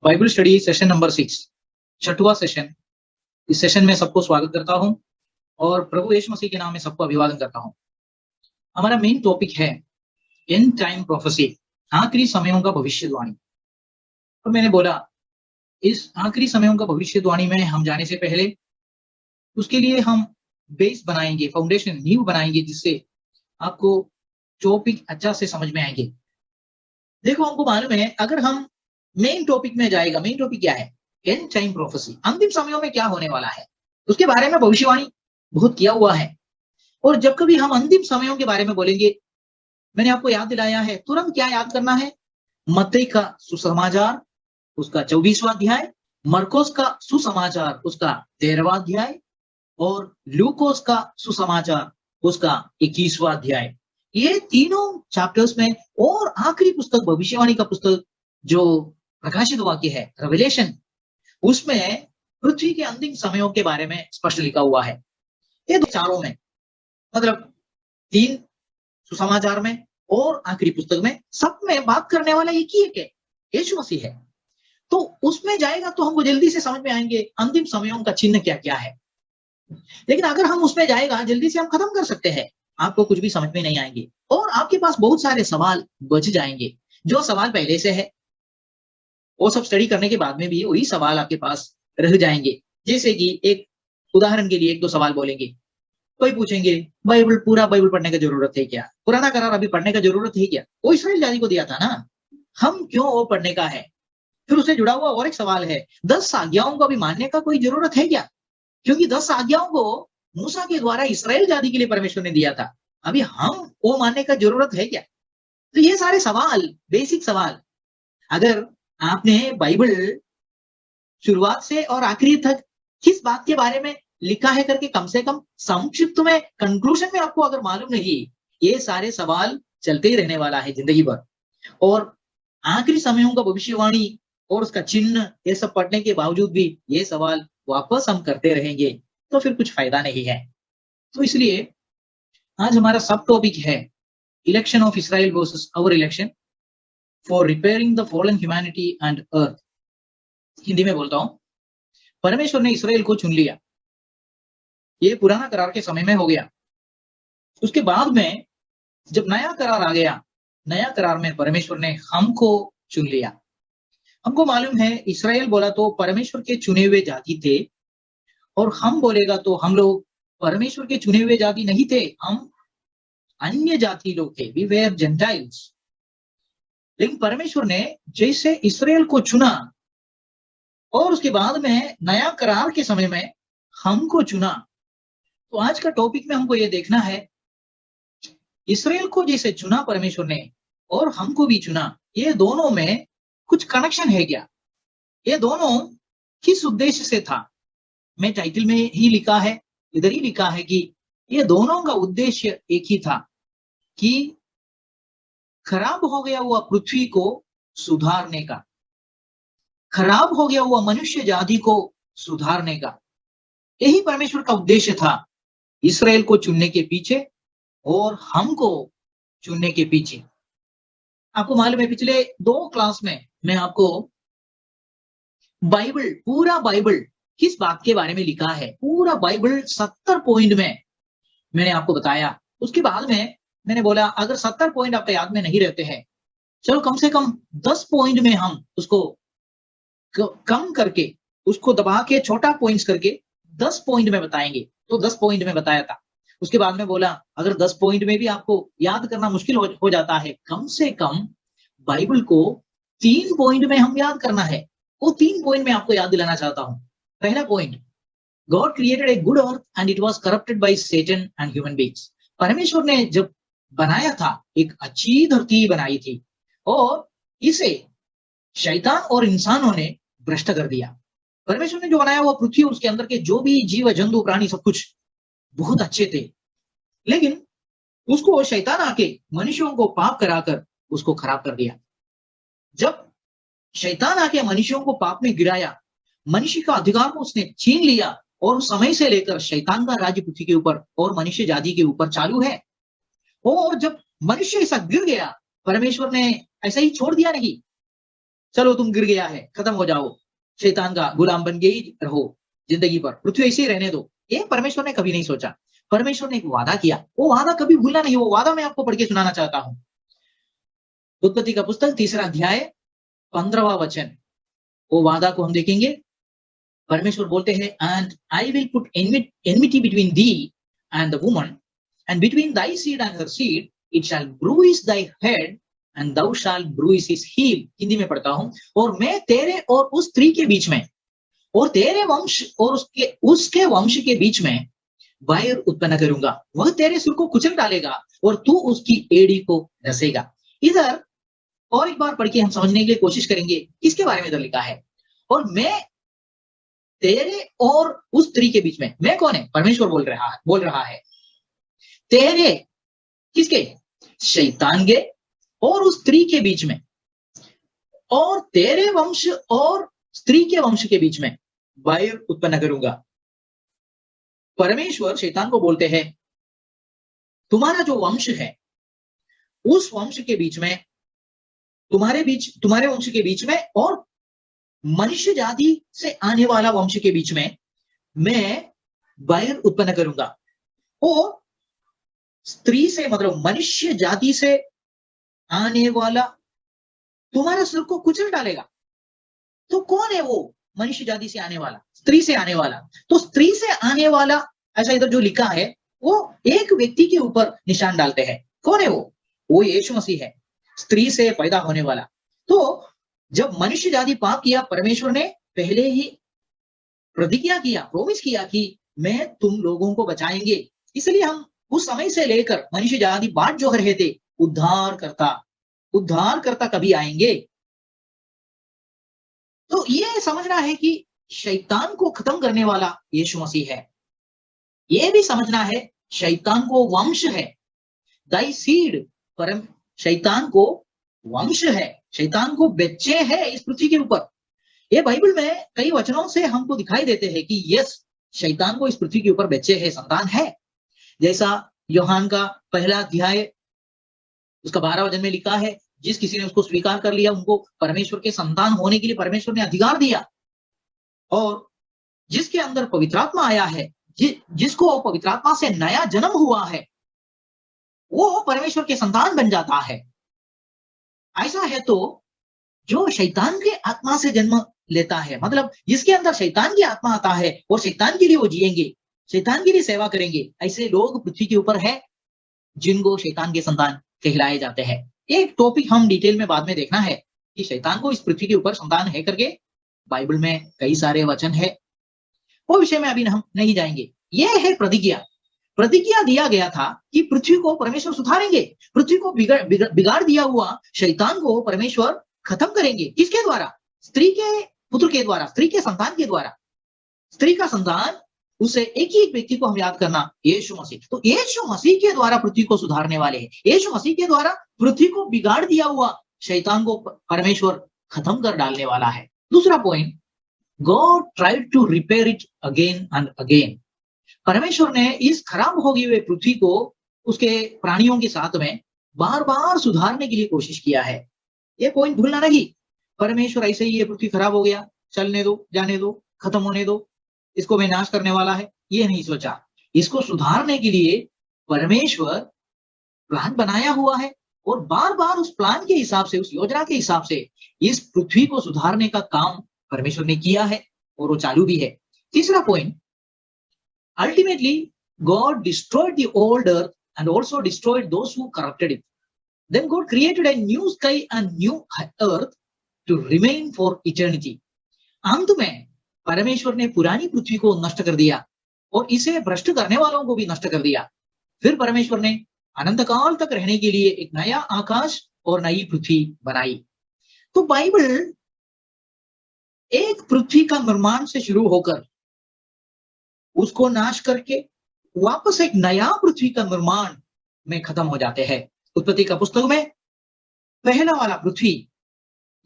Bible study session number 6, छठवां session. इस session में सबको स्वागत करता हूं और प्रभु यीशु मसीह के नाम में सबको अभिवादन करता हूं। हमारा मेन टॉपिक है एंड टाइम प्रोफेसी, आखिरी समयों का भविष्यवाणी। तो मैंने बोला इस आखिरी समयों का भविष्यवाणी में हम जाने से पहले उसके लिए हम बेस बनाएंगे, फाउंडेशन, नींव बनाएंगे, जिससे आपको टॉपिक अच्छा से समझ में आएंगे। देखो, हमको मालूम है अगर हम मेन टॉपिक में जाएगा, मेन टॉपिक क्या है? एंड टाइम प्रोफेसी, अंतिम समयों में क्या होने वाला है उसके बारे में भविष्यवाणी बहुत किया हुआ है। और जब कभी हम अंतिम समयों के बारे में बोलेंगे, मैंने आपको याद दिलाया है, तुरंत क्या याद करना है? मत्ती का सुसमाचार उसका 24वां अध्याय, मरकोस का सुसमाचार उसका 13वां अध्याय और लूकोस का सुसमाचार उसका 21वां अध्याय। ये तीनों चैप्टर्स में और आखिरी पुस्तक भविष्यवाणी का पुस्तक जो प्रकाशित वाक्य है, रेवलेशन, उसमें पृथ्वी के अंतिम समयों के बारे में स्पष्ट लिखा हुआ है। ये दो चारों में, मतलब 3 सुसमाचार में और आखिरी पुस्तक में, सब में बात करने वाला एक ही है, यीशु मसीह है। तो उसमें जाएगा तो हमको जल्दी से समझ में आएंगे अंतिम समयों का चिन्ह क्या क्या है। लेकिन अगर हम उसमें जाएगा, जल्दी से हम खत्म कर सकते हैं, आपको कुछ भी समझ में नहीं आएंगे और आपके पास बहुत सारे सवाल बच जाएंगे। जो सवाल पहले से है वो सब स्टडी करने के बाद में भी वही सवाल आपके पास रह जाएंगे। जैसे कि एक उदाहरण के लिए 1-2 सवाल बोलेंगे। कोई पूछेंगे, बाइबल, पूरा बाइबल पढ़ने की जरूरत है क्या? पुराना करार अभी पढ़ने की जरूरत है क्या? वो इस्राएल जाति को दिया था ना, हम क्यों वो पढ़ने का है? फिर उससे जुड़ा हुआ और एक सवाल है, 10 आज्ञाओं को भी मानने का कोई जरूरत है क्या? क्योंकि 10 आज्ञाओं को मूसा के द्वारा इस्राएल जाति के लिए परमेश्वर ने दिया था, अभी हम वो मानने का जरूरत है क्या? तो ये सारे सवाल, बेसिक सवाल, अगर आपने बाइबल शुरुआत से और आखिरी तक किस बात के बारे में लिखा है करके कम से कम संक्षिप्त में, कंक्लूजन में आपको अगर मालूम नहीं, ये सारे सवाल चलते ही रहने वाला है जिंदगी भर। और आखिरी समयों का भविष्यवाणी और उसका चिन्ह, ये सब पढ़ने के बावजूद भी ये सवाल वापस हम करते रहेंगे तो फिर कुछ फायदा नहीं है। तो इसलिए आज हमारा सब टॉपिक है election of Israel versus our election for repairing the fallen humanity and earth. Hindi में बोलता हूं, परमेश्वर ने इसराइल को चुन लिया, ये पुराना करार के समय में हो गया। उसके बाद में जब नया करार आ गया, नया करार में परमेश्वर ने हमको चुन लिया। हमको मालूम है इसराइल बोला तो परमेश्वर के चुने हुए जाति थे, और हम बोलेगा तो हम लोग परमेश्वर के चुने हुए जाति नहीं थे, हम अन्य जाति लोग थे, वी वेर जेंटाइल्स। लेकिन परमेश्वर ने जैसे इसराइल को चुना और उसके बाद में नया करार के समय में हमको चुना, तो आज का टॉपिक में हमको ये देखना है, इसराइल को जैसे चुना परमेश्वर ने और हमको भी चुना, ये दोनों में कुछ कनेक्शन है क्या? ये दोनों किस उद्देश्य से था? मैं टाइटल में ही लिखा है, इधर ही लिखा है कि ये दोनों का उद्देश्य एक ही था, कि खराब हो गया हुआ पृथ्वी को सुधारने का, खराब हो गया हुआ मनुष्य जाति को सुधारने का। यही परमेश्वर का उद्देश्य था इसराइल को चुनने के पीछे और हमको चुनने के पीछे। आपको मालूम है पिछले 2 क्लास में मैं आपको बाइबल, पूरा बाइबल किस बात के बारे में लिखा है, पूरा बाइबल 70 पॉइंट में मैंने आपको बताया। उसके बाद में मैंने बोला अगर 70 पॉइंट आपके याद में नहीं रहते हैं, चलो कम से कम 10 पॉइंट में हम उसको कम करके, उसको दबा के छोटा पॉइंट्स करके 10 पॉइंट में बताएंगे। तो 10 पॉइंट में बताया था। उसके बाद में बोला अगर 10 पॉइंट में भी आपको याद करना मुश्किल हो जाता है, कम से कम बाइबल को 3 पॉइंट में हम याद करना है। वो 3 पॉइंट में आपको याद दिलाना चाहता हूं। पहला point, God created a good earth and it was corrupted by Satan and human beings. परमेश्वर ने जब बनाया था, एक अच्छी धरती बनाई थी और इसे शैतान और इंसानों ने भ्रष्ट कर दिया। परमेश्वर ने जो बनाया हुआ पृथ्वी, उसके अंदर के जो भी जीव जंतु प्राणी सब कुछ बहुत अच्छे थे, लेकिन उसको शैतान आके मनुष्यों को पाप कराकर उसको खराब कर दिया। जब शैतान आके मनुष्यों को पाप में गिराया, मनुष्य का अधिकार को उसने छीन लिया और उस समय से लेकर शैतान का राज्य पृथ्वी के ऊपर और मनुष्य जाति के ऊपर चालू है। और जब मनुष्य ऐसा गिर गया, परमेश्वर ने ऐसा ही छोड़ दिया नहीं, चलो तुम गिर गया है, खत्म हो जाओ, शैतान का गुलाम बन के ही रहो जिंदगी पर, पृथ्वी ऐसे ही रहने दो। ये परमेश्वर ने कभी नहीं सोचा। परमेश्वर ने एक वादा किया, वो वादा कभी भूलना नहीं। वो वादा मैं आपको पढ़ के सुनाना चाहता हूं। उत्पत्ति का पुस्तक 3 अध्याय 15वां वचन, वो वादा को हम देखेंगे। परमेश्वर बोलते हैं, and I will put enmity between thee and the woman and between thy seed and her seed, it shall bruise thy head and thou shall bruise his heel. Hindi में पढ़ता हूं, और मैं तेरे और उस स्त्री के बीच में और तेरे वंश और उसके वंश के बीच में वायर उत्पन्न करूंगा। वह तेरे सिर को कुचल डालेगा और तू उसकी एड़ी को डसेगा। इधर और एक बार पढ़ के हम समझने के लिए कोशिश करेंगे किसके बारे में इधर लिखा है। और मैं तेरे और उस स्त्री के बीच में, मैं कौन है? परमेश्वर बोल रहा है। तेरे किसके? शैतान के और उस स्त्री के बीच में, और तेरे वंश और स्त्री के वंश के बीच में वायर उत्पन्न करूंगा। परमेश्वर शैतान को बोलते हैं, तुम्हारा जो वंश है उस वंश के बीच में, तुम्हारे वंश के बीच में और मनुष्य जाति से आने वाला वंश के बीच में मैं वायर उत्पन्न करूंगा। और स्त्री से, मतलब मनुष्य जाति से आने वाला तुम्हारा सिर को कुचल डालेगा। तो कौन है वो मनुष्य जाति से आने वाला? स्त्री से आने वाला। तो स्त्री से आने वाला, ऐसा इधर जो लिखा है, वो एक व्यक्ति के ऊपर निशान डालते हैं। कौन है वो? वो यीशु मसीह है, स्त्री से पैदा होने वाला। तो जब मनुष्य जाति पाप किया, परमेश्वर ने पहले ही प्रतिज्ञा किया, प्रोमिस किया कि मैं तुम लोगों को बचाएंगे। इसलिए हम उस समय से लेकर मनुष्य जाति बाट जो रहे थे, उद्धारकर्ता कभी आएंगे। तो ये समझना है कि शैतान को खत्म करने वाला यीशु मसीह है। ये भी समझना है शैतान को वंश है, दाई सीड, परम शैतान को वंश है, शैतान को बच्चे है इस पृथ्वी के ऊपर। ये बाइबल में कई वचनों से हमको दिखाई देते हैं कि यस, शैतान को इस पृथ्वी के ऊपर बच्चे है, संतान है। जैसा यूहन्ना का 1 अध्याय उसका 12 वचन में लिखा है, जिस किसी ने उसको स्वीकार कर लिया, उनको परमेश्वर के संतान होने के लिए परमेश्वर ने अधिकार दिया। और जिसके अंदर पवित्र आत्मा आया है, जिसको पवित्र आत्मा से नया जन्म हुआ है, वो परमेश्वर के संतान बन जाता है। ऐसा है तो जो शैतान के आत्मा से जन्म लेता है, मतलब जिसके अंदर शैतान की आत्मा आता है और शैतान के लिए वो जिएंगे, शैतान के लिए सेवा करेंगे, ऐसे लोग पृथ्वी के ऊपर है जिनको शैतान के संतान कहलाए जाते हैं। एक टॉपिक हम डिटेल में बाद में देखना है कि शैतान को इस पृथ्वी के ऊपर संतान है करके बाइबल में कई सारे वचन है, वो विषय में अभी हम नहीं जाएंगे। यह है प्रतिज्ञा दिया गया था कि पृथ्वी को परमेश्वर सुधारेंगे, पृथ्वी को बिगाड़ दिया हुआ शैतान को परमेश्वर खत्म करेंगे। किसके द्वारा? स्त्री के पुत्र के द्वारा, स्त्री के संतान के द्वारा। स्त्री का संतान, उसे एक ही एक व्यक्ति को हम याद करना, यीशु मसीह। तो यीशु मसीह के द्वारा पृथ्वी को सुधारने वाले हैं। यीशु मसीह के द्वारा पृथ्वी को बिगाड़ दिया हुआ शैतान को परमेश्वर खत्म कर डालने वाला है। दूसरा point, God tried to repair it again and again. परमेश्वर ने इस खराब हो गई हुई पृथ्वी को उसके प्राणियों के साथ में बार बार सुधारने के लिए कोशिश किया है। ये पॉइंट भूलना नहीं। परमेश्वर ऐसे ही ये पृथ्वी खराब हो गया, चलने दो, जाने दो, खत्म होने दो, इसको मैं नाश करने वाला है, ये नहीं सोचा। इसको सुधारने के लिए परमेश्वर प्लान बनाया हुआ है और बार बार उस प्लान के हिसाब से, उस योजना के हिसाब से इस पृथ्वी को सुधारने का काम परमेश्वर ने किया है और वो चालू भी है। तीसरा point, ultimately God destroyed the old earth and also destroyed those who corrupted it. Then God created a new sky and new earth to remain for eternity. अंत में परमेश्वर ने पुरानी पृथ्वी को नष्ट कर दिया और इसे भ्रष्ट करने वालों को भी नष्ट कर दिया। फिर परमेश्वर ने अनंत काल तक रहने के लिए एक नया आकाश और नई पृथ्वी बनाई। तो बाइबल एक पृथ्वी का निर्माण से शुरू होकर उसको नाश करके वापस एक नया पृथ्वी का निर्माण में खत्म हो जाते हैं। उत्पत्ति का पुस्तक में पहला वाला पृथ्वी,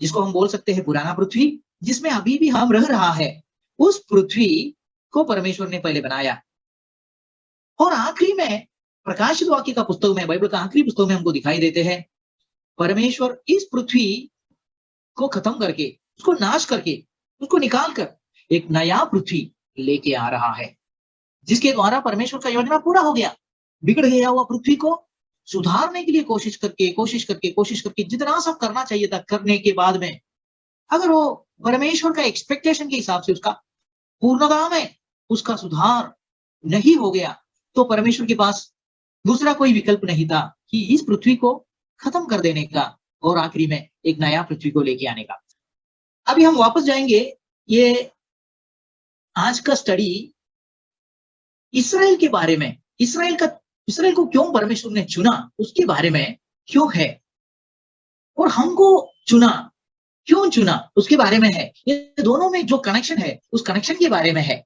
जिसको हम बोल सकते हैं पुराना पृथ्वी, जिसमें अभी भी हम रह रहा है, उस पृथ्वी को परमेश्वर ने पहले बनाया। और आखिरी में प्रकाशित वाक्य का पुस्तक में, बाइबल का आखिरी पुस्तक में हमको दिखाई देते हैं, परमेश्वर इस पृथ्वी को खत्म करके, उसको नाश करके, उसको निकाल कर एक नया पृथ्वी लेके आ रहा है, जिसके द्वारा परमेश्वर का योजना पूरा हो गया। बिगड़ गया हुआ पृथ्वी को सुधारने के लिए कोशिश करके जितना सब करना चाहिए था करने के बाद में, अगर वो परमेश्वर का एक्सपेक्टेशन के हिसाब से उसका पूर्णता में उसका सुधार नहीं हो गया, तो परमेश्वर के पास दूसरा कोई विकल्प नहीं था कि इस पृथ्वी को खत्म कर देने का और आखिरी में एक नया पृथ्वी को लेके आने का। अभी हम वापस जाएंगे, ये आज का स्टडी इसराइल के बारे में, इसराइल को क्यों परमेश्वर ने चुना उसके बारे में क्यों है, और हमको क्यों चुना उसके बारे में है। ये दोनों में जो कनेक्शन है उस कनेक्शन के बारे में है।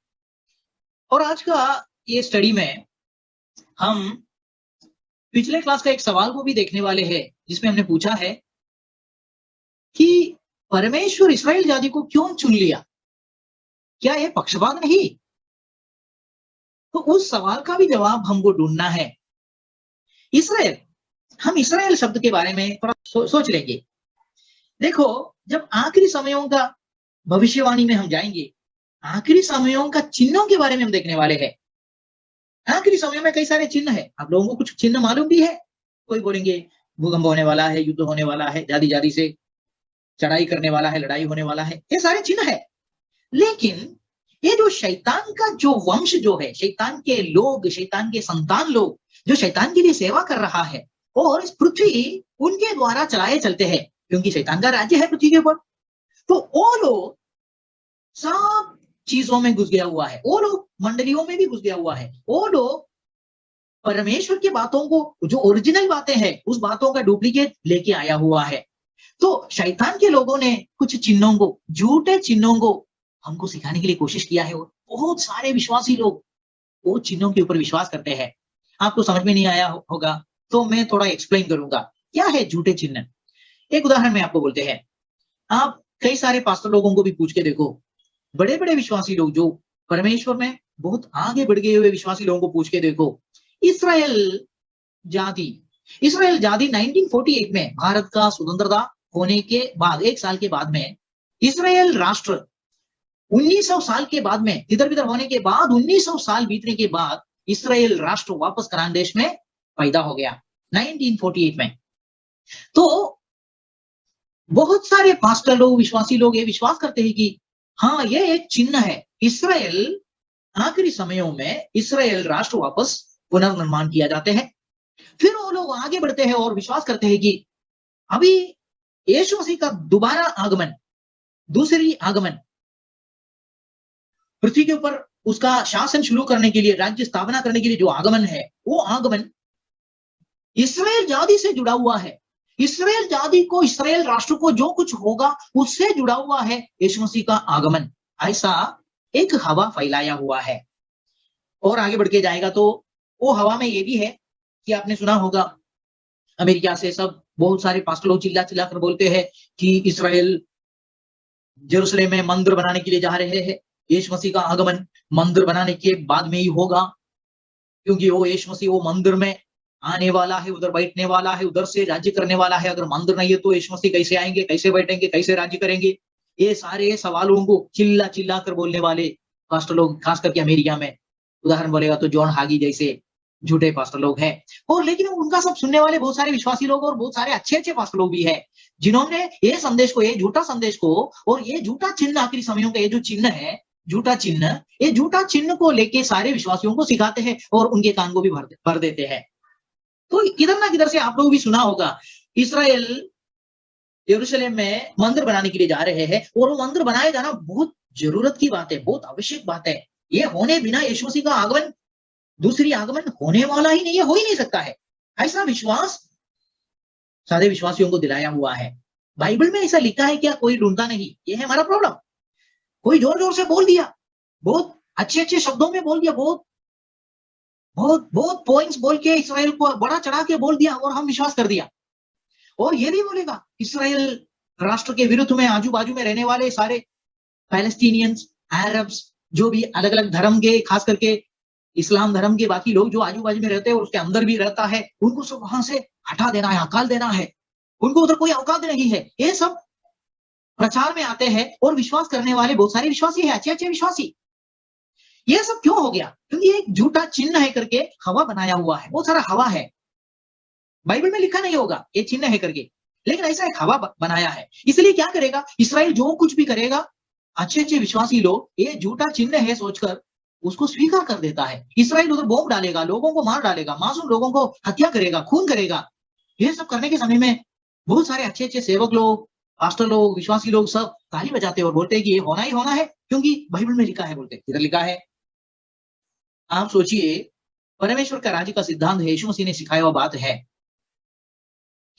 और आज का ये स्टडी में हम पिछले क्लास का एक सवाल को भी देखने वाले हैं, जिसमें हमने पूछा है कि परमेश्वर इसराइल जाति को क्यों चुन लिया, क्या ये पक्षपात नहीं? तो उस सवाल का भी जवाब हमको ढूंढना है। हम इसराइल शब्द के बारे में थोड़ा सोच लेंगे। देखो, जब आखिरी समयों का भविष्यवाणी में हम जाएंगे, आखिरी समयों का चिन्हों के बारे में हम देखने वाले हैं। आखिरी समय में कई सारे चिन्ह है, आप लोगों को कुछ चिन्ह मालूम भी है। कोई बोलेंगे भूकंप होने वाला है, युद्ध होने वाला है, जादी से चढ़ाई करने वाला है, लड़ाई होने वाला है, ये सारे चिन्ह है। लेकिन ये जो शैतान का जो वंश जो है, शैतान के लोग, शैतान के संतान लोग जो शैतान के लिए सेवा कर रहा है, और इस पृथ्वी उनके द्वारा चलाए चलते हैं, क्योंकि शैतान का राज्य है पृथ्वी के ऊपर। तो वो लोग सब चीजों में घुस गया हुआ है, वो लोग मंडलियों में भी घुस गया हुआ है, वो लोग परमेश्वर की बातों को, जो ओरिजिनल बातें हैं, उस बातों का डुप्लीकेट लेके आया हुआ है। तो शैतान के लोगों ने कुछ चिन्हों को, झूठे चिन्हों को हमको सिखाने के लिए कोशिश किया है, और बहुत सारे विश्वासी लोग वो चिन्हों के ऊपर विश्वास करते हैं। आपको समझ में नहीं आया होगा तो मैं थोड़ा एक्सप्लेन करूंगा क्या है झूठे चिन्ह। एक उदाहरण में आपको बोलते हैं, आप कई सारे पास्टर लोगों को भी पूछ के देखो, बड़े बड़े विश्वासी लोग जो परमेश्वर में बहुत आगे बढ़ गए हुए विश्वासी लोगों को पूछ के देखो, इसराइल जाति 1948 में भारत का स्वतंत्रता होने के बाद, एक साल के बाद में, इसराइल राष्ट्र 1900 साल के बाद में, तितर बितर होने के बाद, 1900 साल बीतने के बाद इसराइल राष्ट्र वापस कनान देश में पैदा हो गया 1948 में। तो बहुत सारे पास्टर लोग, विश्वासी लोग ये विश्वास करते हैं कि हाँ, ये एक चिन्ह है, इसराइल आखिरी समयों में इसराइल राष्ट्र वापस पुनर्निर्माण किया जाते हैं। फिर वो लोग आगे बढ़ते हैं और विश्वास करते हैं कि अभी यीशु मसीह का दोबारा आगमन, दूसरी आगमन, पृथ्वी के ऊपर उसका शासन शुरू करने के लिए, राज्य स्थापना करने के लिए जो आगमन है, वो आगमन इसराइल जाति से जुड़ा हुआ है। इसराइल जाति को, इसराइल राष्ट्र को जो कुछ होगा उससे जुड़ा हुआ है यीशु मसीह का आगमन। ऐसा एक हवा फैलाया हुआ है। और आगे बढ़ के जाएगा तो वो हवा में ये भी है कि आपने सुना होगा, अमेरिका से सब बहुत सारे पास्टर लोग चिल्ला चिल्ला कर बोलते हैं कि इसराइल यरूशलेम में मंदिर बनाने के लिए जा रहे हैं, यीशु मसीह का आगमन मंदिर बनाने के बाद में ही होगा, क्योंकि वो यीशु मसीह वो मंदिर में आने वाला है, उधर बैठने वाला है, उधर से राज्य करने वाला है। अगर मंदिर नहीं है तो यीशु मसीह कैसे आएंगे, कैसे बैठेंगे, कैसे राज्य करेंगे? ये सारे सवालों को चिल्ला चिल्ला कर बोलने वाले पास्टर लोग, खास करके अमेरिका में उदाहरण बोलेगा तो जॉन हागी जैसे झूठे पास्टर लोग हैं। और लेकिन उनका सब सुनने वाले बहुत सारे विश्वासी लोग और बहुत सारे अच्छे अच्छे पास्टर लोग भी है, जिन्होंने ये संदेश को, ये झूठा संदेश को और ये झूठा चिन्ह, आखिरी समयों का ये जो चिन्ह है, झूठा चिन्ह, ये झूठा चिन्ह को लेके सारे विश्वासियों को सिखाते हैं और उनके कान को भी भर देते हैं। तो किधर ना किधर से आप लोग भी सुना होगा, इसराइल यरूशलेम में मंदिर बनाने के लिए जा रहे हैं, और वो मंदिर बनाए जाना बहुत जरूरत की बात है, बहुत आवश्यक बात है। ये होने बिना यीशु मसीह का आगमन, दूसरी आगमन होने वाला ही नहीं है, हो ही नहीं सकता है। ऐसा विश्वास सारे विश्वासियों को दिलाया हुआ है। बाइबल में ऐसा लिखा है क्या? कोई ढूंढता नहीं, ये है हमारा प्रॉब्लम। कोई जोर जोर से बोल दिया, बहुत अच्छे अच्छे शब्दों में बोल दिया, बहुत पॉइंट्स बोल के इसराइल को बड़ा चढ़ा के बोल दिया और हम विश्वास कर दिया। और ये भी बोलेगा इसराइल राष्ट्र के विरुद्ध में आजू बाजू में रहने वाले सारे पैलेस्टीनियंस, अरब्स, जो भी अलग अलग धर्म के, खास करके इस्लाम धर्म के बाकी लोग जो आजू बाजू में रहते हैं और उसके अंदर भी रहता है, उनको सब वहां से हटा देना है, हकाल देना है, उनको उधर कोई औकात नहीं है। ये सब प्रचार में आते हैं और विश्वास करने वाले बहुत सारे विश्वासी हैं, अच्छे अच्छे विश्वासी। ये सब क्यों हो गया? क्योंकि एक झूठा चिन्ह है करके हवा बनाया हुआ है, बहुत सारा हवा है। बाइबल में लिखा नहीं होगा ये चिन्ह है करके, लेकिन ऐसा एक हवा बनाया है। इसलिए क्या करेगा इसराइल, जो कुछ भी करेगा, अच्छे अच्छे विश्वासी लोग ये झूठा चिन्ह है सोचकर उसको स्वीकार कर देता है। इसराइल उधर बॉम्ब डालेगा, लोगों को मार डालेगा, मासूम लोगों को हत्या करेगा, खून करेगा। ये सब करने के समय में बहुत सारे अच्छे अच्छे सेवक लोग, पास्टर लोग, विश्वासी लोग सब ताली बजाते और बोलते हैं कि ये होना ही होना है, क्योंकि बाइबल में लिखा है। बोलते इधर लिखा है। आप सोचिए, परमेश्वर का राज्य का सिद्धांत है, यीशु मसीह ने सिखाया हुआ बात है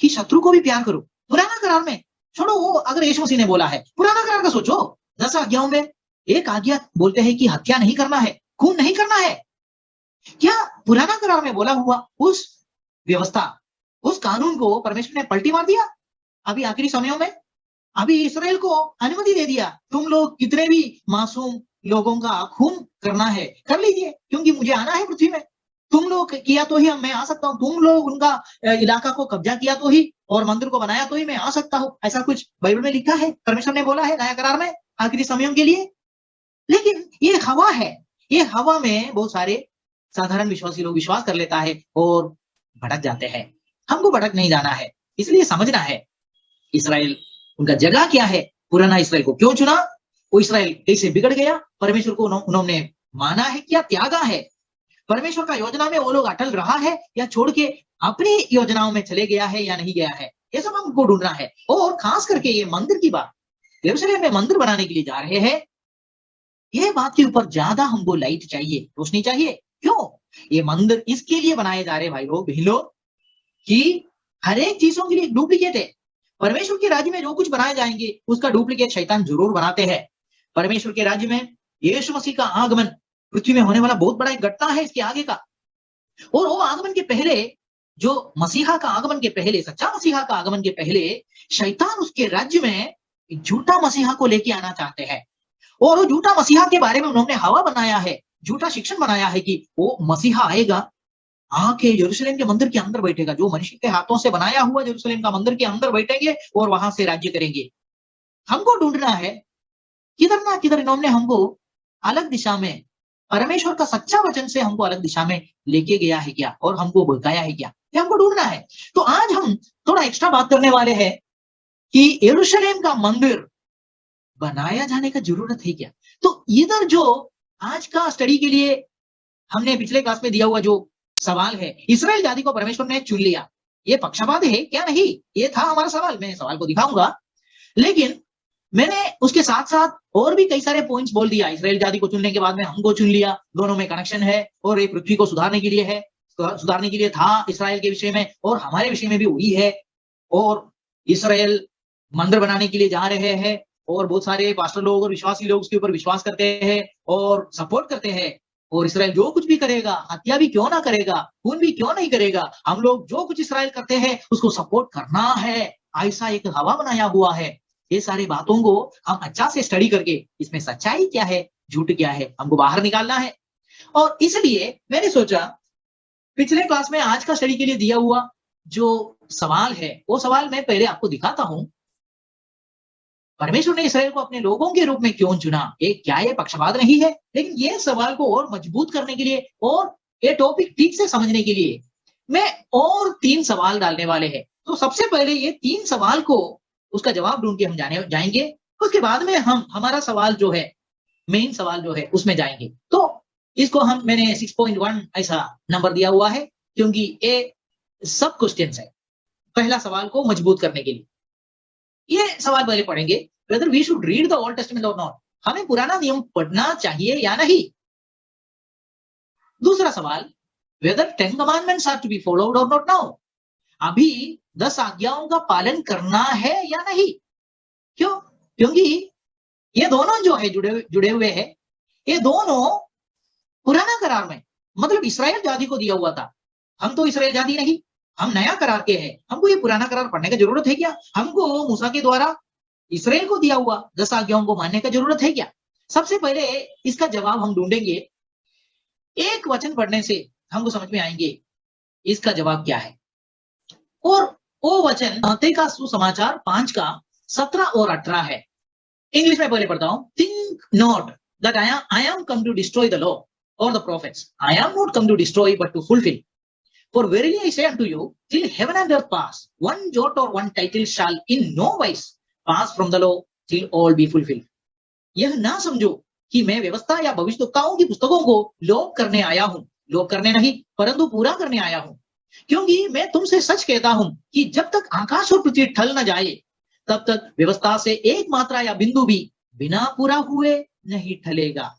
कि शत्रु को भी प्यार करो। पुराना करार में छोड़ो, वो अगर यीशु मसीह ने बोला है, पुराना करार का सोचो, 10 आज्ञाओं में एक आज्ञा बोलते हैं कि हत्या नहीं करना है, खून नहीं करना है। क्या पुराना करार में बोला हुआ उस व्यवस्था, उस कानून को परमेश्वर ने पलटी मार दिया? अभी आखिरी समयों में अभी इसराइल को अनुमति दे दिया, तुम लोग कितने भी मासूम लोगों का खून करना है कर लीजिए, क्योंकि मुझे आना है पृथ्वी में। तुम लोग किया तो ही मैं आ सकता हूं, तुम लोग उनका इलाका को कब्जा किया तो ही और मंदिर को बनाया तो ही मैं आ सकता हूं। ऐसा कुछ बाइबल में लिखा है, परमेश्वर ने बोला है नया करार में आखिरी समयों के लिए। लेकिन ये हवा है, ये हवा में बहुत सारे साधारण विश्वासी लोग विश्वास कर लेता है और भटक जाते हैं। हमको भटक नहीं जाना है, इसलिए समझना है इसराइल उनका जगह क्या है, पुराना इसराइल को क्यों चुना, वो इसराइल कैसे बिगड़ गया, परमेश्वर को उन्होंने माना है क्या त्यागा है, परमेश्वर का योजना में वो लोग अटल रहा है या छोड़ के अपनी योजनाओं में चले गया है या नहीं गया है, ये सब हमको ढूंढना है। और खास करके ये मंदिर की बात, यरूशलेम में मंदिर बनाने के लिए जा रहे हैं, ये बात के ऊपर ज्यादा हमको लाइट चाहिए, रोशनी चाहिए। क्यों ये मंदिर इसके लिए बनाए जा रहे भाई लोग बहन लोग, कि हर एक चीजों के लिए डुप्लीकेट है। परमेश्वर के राज्य में जो कुछ बनाए जाएंगे उसका डुप्लीकेट शैतान जरूर बनाते हैं। परमेश्वर के राज्य में यीशु मसीह का आगमन पृथ्वी में होने वाला बहुत बड़ा एक घटना है इसके आगे का। और वो आगमन के पहले, जो मसीहा का आगमन के पहले, सच्चा मसीहा का आगमन के पहले शैतान उसके राज्य में झूठा मसीहा को लेके आना चाहते हैं। और वो झूठा मसीहा के बारे में उन्होंने हवा बनाया है, झूठा शिक्षण बनाया है कि वो मसीहा आएगा, आके यरूशलेम के मंदिर के अंदर बैठेगा, जो मनुष्य के हाथों से बनाया हुआ यरूशलेम का मंदिर के अंदर बैठेंगे और वहां से राज्य करेंगे। हमको ढूंढना है किधर ना किधर इन्होंने हमको अलग दिशा में, परमेश्वर का सच्चा वचन से हमको अलग दिशा में लेके गया है क्या, और हमको भटकाया है क्या, ये हमको ढूंढना है। तो आज हम थोड़ा एक्स्ट्रा बात करने वाले हैं कि यरूशलेम का मंदिर बनाया जाने का जरूरत है क्या। तो इधर जो आज का स्टडी के लिए हमने पिछले क्लास में दिया हुआ जो सवाल है, इस्राएल जाति को परमेश्वर ने चुन लिया, ये पक्षपात है क्या? नहीं, ये था हमारा सवाल। मैं सवाल को दिखाऊंगा, लेकिन मैंने उसके साथ साथ और भी कई सारे पॉइंट्स बोल दिया। इस्राएल जाति को चुनने के बाद में हमको चुन लिया, दोनों में कनेक्शन है, और ये पृथ्वी को सुधारने के लिए है, सुधारने के लिए था इस्राएल के विषय में, और हमारे विषय में भी वही है। और इस्राएल मंदिर बनाने के लिए जा रहे हैं, और बहुत सारे पास्टर लोग और विश्वासी लोग उसके ऊपर विश्वास करते हैं और सपोर्ट करते हैं। और इस्राएल जो कुछ भी करेगा, हत्या भी क्यों ना करेगा, खून भी क्यों नहीं करेगा, हम लोग जो कुछ इस्राएल करते हैं उसको सपोर्ट करना है, ऐसा एक हवा बनाया हुआ है। ये सारी बातों को हम अच्छा से स्टडी करके इसमें सच्चाई क्या है, झूठ क्या है, हमको बाहर निकालना है। और इसलिए मैंने सोचा पिछले क्लास में आज का स्टडी के लिए दिया हुआ जो सवाल है, वो सवाल मैं पहले आपको दिखाता हूं। परमेश्वर ने इस्राएल को अपने लोगों के रूप में क्यों चुना, क्या ये पक्षपात नहीं है? लेकिन ये सवाल को और मजबूत करने के लिए और ये टॉपिक ठीक से समझने के लिए मैं और 3 सवाल डालने वाले हैं। तो सबसे पहले ये 3 सवाल को उसका जवाब ढूंढ के हम जाएंगे। उसके बाद में हम हमारा सवाल जो है, मेन सवाल जो है उसमें जाएंगे। तो इसको मैंने 6.1 ऐसा नंबर दिया हुआ है, क्योंकि ये सब क्वेश्चन है पहला सवाल को मजबूत करने के लिए। ये सवाल पहले पढ़ेंगे, whether we should read the Old Testament or not, हमें पुराना नियम पढ़ना चाहिए या नहीं। दूसरा सवाल, whether 10 commandments are to be followed or not now, अभी 10 आज्ञाओं का पालन करना है या नहीं। क्यों? क्योंकि ये दोनों जो है जुड़े हुए हैं, ये दोनों पुराना करार में, मतलब इस्राएल जाति को दिया हुआ था। हम तो इस्राएल जाति नहीं, हम नया करार के हैं, हमको ये पुराना करार पढ़ने की जरूरत है क्या? हमको मूसा के द्वारा इस्राएल को दिया हुआ 10 आज्ञाओं को मानने की जरूरत है क्या? सबसे पहले इसका जवाब हम ढूंढेंगे, एक वचन पढ़ने से हमको समझ में आएंगे इसका जवाब क्या है। और वो वचन मत्ती का सुसमाचार 5 का 17 और 18 है। इंग्लिश में पहले पढ़ता हूं। Think not that I am come to destroy the law और the prophets, I am not come to destroy but to fulfil. For verily I say unto you, till heaven and earth pass, one jot or one tittle shall in no wise pass from the law till all be fulfilled. यह ना समझो कि मैं व्यवस्था या भविष्यवक्ताओं की पुस्तकों को लोप करने आया हूं, लोप करने नहीं परंतु पूरा करने आया हूं। क्योंकि मैं तुमसे सच कहता हूं कि जब तक आकाश और पृथ्वी टल न जाए तब तक व्यवस्था से एक मात्रा या बिंदु भी बिना पूरा हुए नहीं टलेगा।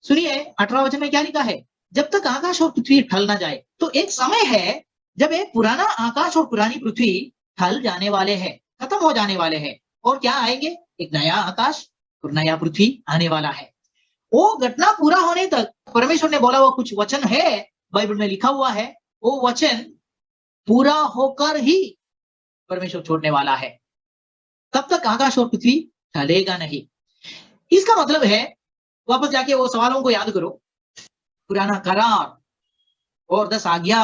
सुनिए 18 वचन में क्या लिखा है, जब तक आकाश और पृथ्वी टल ना जाए। तो एक समय है जब एक पुराना आकाश और पुरानी पृथ्वी टल जाने वाले हैं, खत्म हो जाने वाले हैं, और क्या आएंगे, एक नया आकाश और नया पृथ्वी आने वाला है। वो घटना पूरा होने तक परमेश्वर ने बोला हुआ कुछ वचन है, बाइबल में लिखा हुआ है, वो वचन पूरा होकर ही परमेश्वर छोड़ने वाला है। तब तक आकाश और पृथ्वी टलेगा नहीं। इसका मतलब है, वापस जाके वो सवालों को याद करो, पुराना करार और 10 आज्ञा,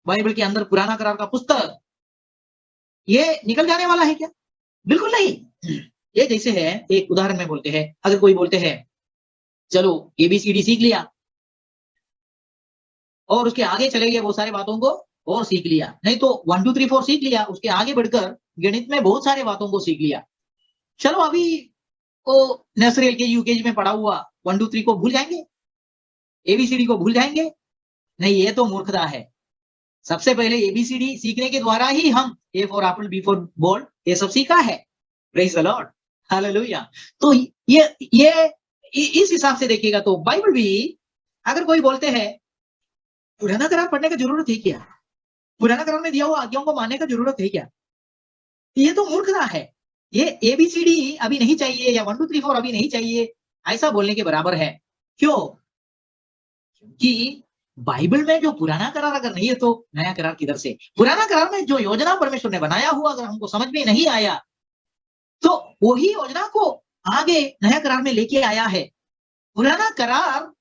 बाइबल के अंदर पुराना करार का पुस्तक, ये निकल जाने वाला है क्या? बिल्कुल नहीं। ये जैसे है, एक उदाहरण में बोलते हैं, अगर कोई बोलते हैं चलो ABCD सीख लिया और उसके आगे चले गए, वो सारे बातों को और सीख लिया, नहीं तो 1 2 3 4 सीख लिया, उसके आगे बढ़कर गणित में बहुत सारे बातों को सीख लिया। चलो अभी वो नर्सरी LKG UKG में पढ़ा हुआ 1 2 3 को भूल जाएंगे, ABCD को भूल जाएंगे? नहीं, ये तो मूर्खता है। सबसे पहले ABCD सीखने के द्वारा ही हम A for Apple, B for ball, ये सब सीखा है। Praise the Lord, hallelujah. तो ये इस हिसाब से देखिएगा तो बाइबल भी, अगर कोई बोलते हैं पुराना करार पढ़ने की जरूरत है क्या, पुराना करार में दिया हुआ आज्ञाओं को मानने का जरूरत है क्या, ये तो मूर्खता है। ये ABCD अभी नहीं चाहिए या 1 2 3 4 अभी नहीं चाहिए, ऐसा बोलने के बराबर है। क्यों? कि बाइबल में जो पुराना करार अगर नहीं है तो नया करार किधर से? पुराना करार में जो योजना परमेश्वर ने बनाया हुआ अगर हमको समझ में नहीं आया तो वही योजना को आगे नया करार में लेके आया है। पुराना करार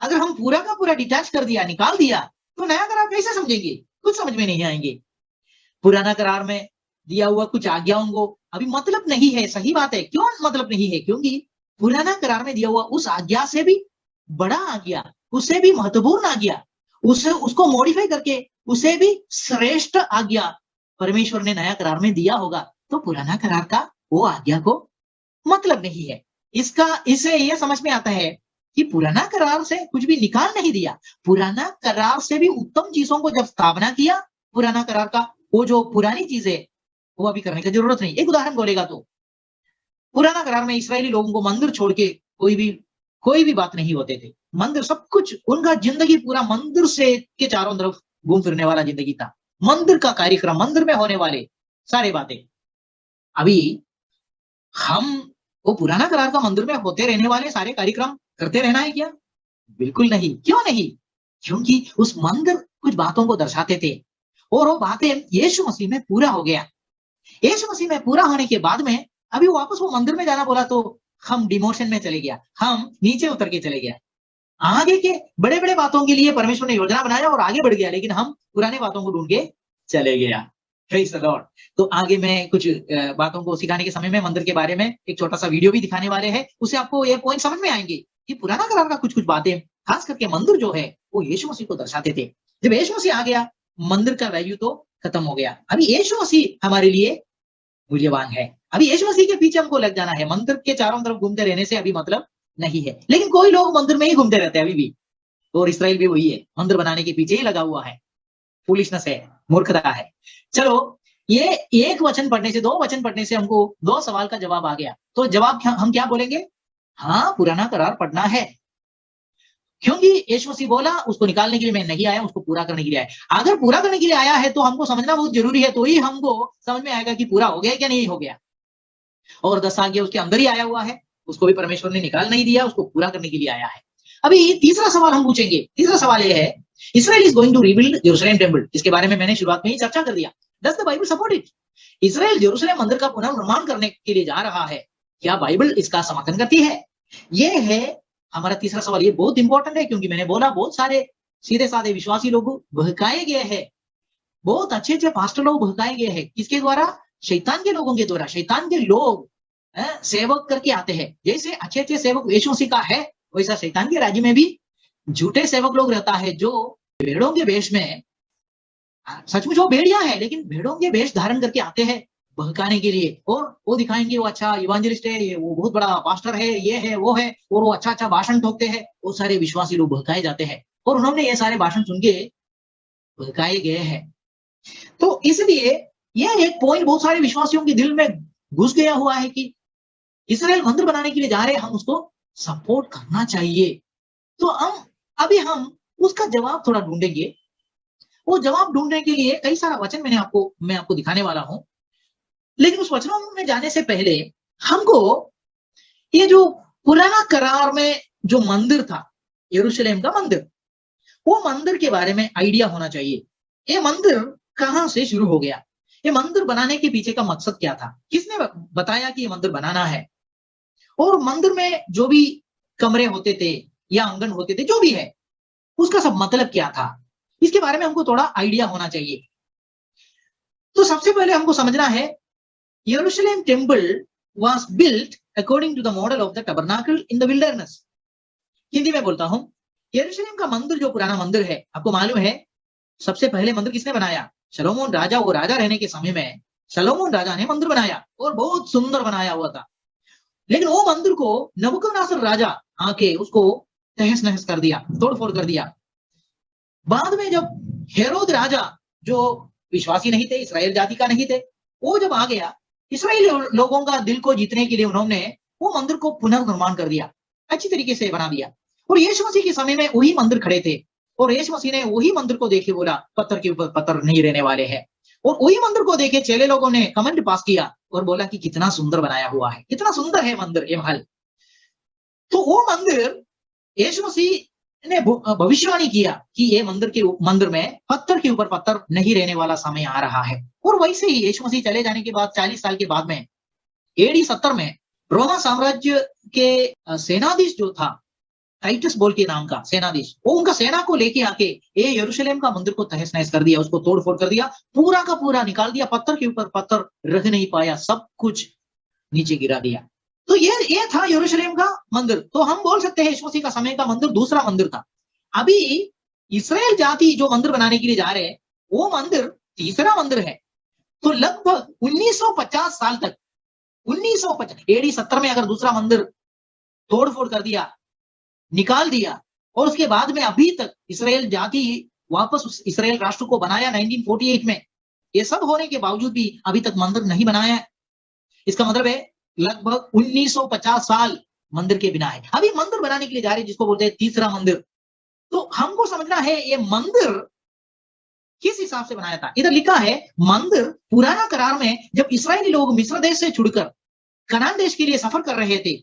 अगर हम पूरा का पूरा डिटैच कर दिया, निकाल दिया, तो नया करार कैसे समझेंगे? कुछ समझ में नहीं आएंगे। पुराना करार में दिया हुआ कुछ आज्ञाओं को अभी मतलब नहीं है, सही बात है। क्यों मतलब नहीं है? क्योंकि पुराना करार में दिया हुआ उस आज्ञा से भी बड़ा आज्ञा, उससे भी महत्वपूर्ण आज्ञा, उसको मॉडिफाई करके उसे भी श्रेष्ठ आज्ञा परमेश्वर ने नया करार में दिया होगा। तो पुराना करार का वो आज्ञा को मतलब नहीं है। इससे यह समझ में आता है कि पुराना करार से कुछ भी निकाल नहीं दिया, पुराना करार से भी उत्तम चीजों को जब स्थापना किया, पुराना करार का वो जो पुरानी चीजें वो अभी करने की जरूरत नहीं। एक उदाहरण बोलेगा तो पुराना करार में इस्राएली लोगों को मंदिर छोड़ के कोई भी बात नहीं होते थे। मंदिर सब कुछ, उनका जिंदगी पूरा मंदिर से के चारों तरफ घूम फिरने वाला जिंदगी था। मंदिर का कार्यक्रम, मंदिर में होने वाले सारे बातें। अभी हम वो पुराना करार का मंदिर में होते रहने वाले सारे कार्यक्रम करते रहना है क्या? बिल्कुल नहीं। क्यों नहीं? क्योंकि उस मंदिर कुछ बातों को दर्शाते थे और वो बातें यीशु मसीह में पूरा हो गया। यीशु मसीह में पूरा होने के बाद में अभी वापस वो मंदिर में जाना बोला तो हम डिमोशन में चले गया, हम नीचे उतर के चले गया। आगे के बड़े बड़े बातों के लिए परमेश्वर ने योजना बनाया और आगे बढ़ गया, लेकिन हम पुराने बातों को ढूंढ के चले गया। Praise the Lord. तो आगे मैं कुछ बातों को सिखाने के समय में मंदिर के बारे में एक छोटा सा वीडियो भी दिखाने वाले हैं, उससे आपको ये पॉइंट समझ में आएंगे कि पुराना करार का कुछ बातें, खास करके मंदिर जो है वो यीशु मसीह को दर्शाते थे। जब यीशु मसीह आ गया, मंदिर का वैल्यू तो खत्म हो गया। अभी यीशु मसीह हमारे लिए मूल्यवान है। अभी यीशु मसीह के पीछे हमको लग जाना है, मंदिर के चारों तरफ घूमते रहने से अभी मतलब नहीं है। लेकिन कोई लोग मंदिर में ही घूमते रहते हैं अभी भी, और इस्राएल भी वही है, मंदिर बनाने के पीछे ही लगा हुआ है। फूलिशनेस है, मूर्खता है। चलो, ये एक वचन पढ़ने से, 2 वचन पढ़ने से हमको 2 सवाल का जवाब आ गया। तो जवाब हम क्या बोलेंगे? हाँ, पुराना करार पढ़ना है, क्योंकि यीशु मसीह बोला उसको निकालने के लिए मैं नहीं आया, उसको पूरा करने के लिए आया। अगर पूरा करने के लिए आया है तो हमको समझना बहुत जरूरी है, तो ही हमको समझ में आएगा कि पूरा हो गया क्या नहीं हो गया। और 10 आज्ञा उसके अंदर ही आया हुआ है, उसको भी परमेश्वर ने निकाल नहीं दिया, उसको पूरा करने के लिए आया है। अभी तीसरा सवाल हम पूछेंगे। तीसरा सवाल यह है, Israel is going to rebuild Jerusalem temple. इसके बारे में मैंने शुरुआत में ही चर्चा कर दिया। Does the Bible support it? Israel Jerusalem मंदिर का पुनर्निर्माण करने के लिए जा रहा है, क्या बाइबल इसका समर्थन करती है? यह है हमारा तीसरा सवाल। ये बहुत इंपॉर्टेंट है, क्योंकि मैंने बोला बहुत सारे सीधे साधे विश्वासी लोग बहकाए गए हैं, बहुत अच्छे पास्टर लोग बहकाए गए हैं। किसके द्वारा? शैतान के लोगों के द्वारा, शैतान के लोग सेवक करके आते हैं। जैसे अच्छे अच्छे सेवक यीशु मसीह का है, वैसा शैतान के राज्य में भी झूठे सेवक लोग रहता है, जो भेड़ों के वेश में, सचमुच वो भेड़िया है लेकिन भेड़ों के वेश धारण करके आते हैं बहकाने के लिए, और वो दिखाएंगे वो अच्छा इवांजलिस्ट है, ये वो बहुत बड़ा पास्टर है, ये है वो है, और वो अच्छा अच्छा भाषण ठोकते हैं। वो सारे विश्वासी लोग बहकाए जाते हैं, और उन्होंने ये सारे भाषण सुन के बहकाए गए हैं। तो इसलिए ये एक पॉइंट बहुत सारे विश्वासियों के दिल में घुस गया हुआ है कि इस्राएल मंदिर बनाने के लिए जा रहे हैं, हम उसको सपोर्ट करना चाहिए। तो हम उसका जवाब थोड़ा ढूंढेंगे। वो जवाब ढूंढने के लिए कई सारा वचन मैं आपको दिखाने वाला हूं, लेकिन उस वचनों में जाने से पहले हमको ये जो पुराना करार में जो मंदिर था, यरूशलेम का मंदिर, वो मंदिर के बारे में आइडिया होना चाहिए। ये मंदिर कहां से शुरू हो गया, ये मंदिर बनाने के पीछे का मकसद क्या था, किसने बताया कि ये मंदिर बनाना है, और मंदिर में जो भी कमरे होते थे या आंगन होते थे, जो भी है, उसका सब मतलब क्या था, इसके बारे में हमको थोड़ा आइडिया होना चाहिए। तो सबसे पहले हमको समझना है, यरूशलेम temple was built according to the model of the tabernacle in the wilderness। Hindi में बोलता हूं, यरूशलेम का मंदिर जो पुराना मंदिर है, आपको मालूम है सबसे पहले मंदिर किसने बनाया? शलोमोन राजा। वो राजा रहने के समय में शलोमोन राजा ने मंदिर बनाया और बहुत सुंदर बनाया हुआ था। लेकिन वो मंदिर को नबूकदनेस्सर राजा आके उसको तहस नहस कर दिया, तोड़फोड़ कर दिया। बाद में जब हेरोद राजा, जो विश्वासी नहीं थे, इस्राएल जाति का नहीं थे, वो जब आ गया, इस्राएली लोगों का दिल को जीतने के लिए उन्होंने वो मंदिर को पुनर्निर्माण कर दिया, अच्छी तरीके से बना दिया। और यीशु मसीह के समय में वही मंदिर खड़े थे, और यीशु मसीह ने वही मंदिर को देखे बोला, पत्थर के ऊपर पत्थर नहीं रहने वाले हैं। और वही मंदिर को देखे चेले लोगों ने कमेंट पास किया और बोला कि कितना सुंदर बनाया हुआ है, कितना सुंदर है मंदिर, ये महल। तो वो मंदिर यीशु मसीह ने भविष्यवाणी किया कि ये मंदिर में पत्थर के ऊपर पत्थर नहीं रहने वाला समय आ रहा है। और वैसे ही यीशु मसीह चले जाने के बाद 40 साल के बाद में AD 70 में रोमा साम्राज्य के सेनाधीश जो था, टाइटस बोल के नाम का सेनाधीश, वो उनका सेना को लेके आके ये यरूशलेम का मंदिर को तहस नहस कर दिया, उसको तोड़फोड़ कर दिया, पूरा का पूरा निकाल दिया, पत्थर के ऊपर पत्थर रह नहीं पाया, सब कुछ नीचे गिरा दिया। तो ये था यरूशलेम का मंदिर। तो हम बोल सकते हैं यीशु मसीह का समय का मंदिर दूसरा मंदिर था। अभी इस्राएल जाति जो मंदिर बनाने के लिए जा रहे हैं, वो मंदिर तीसरा मंदिर है। तो लगभग 1950 साल तक, 1950 AD 70 में अगर दूसरा मंदिर तोड़फोड़ कर दिया, निकाल दिया, और उसके बाद में अभी तक इस्राएल जाति वापस इस्राएल राष्ट्र को बनाया 1948 में, ये सब होने के बावजूद भी अभी तक मंदिर नहीं बनाया है। इसका मतलब है लगभग 1950 साल मंदिर के बिना है। अभी मंदिर बनाने के लिए जा रहे हैं, जिसको बोलते हैं तीसरा मंदिर। तो हमको समझना है ये मंदिर किस हिसाब से बनाया था। इधर लिखा है मंदिर पुराना करार में जब इस्राएली लोग मिस्र देश से छुड़कर कनान देश के लिए सफर कर रहे थे,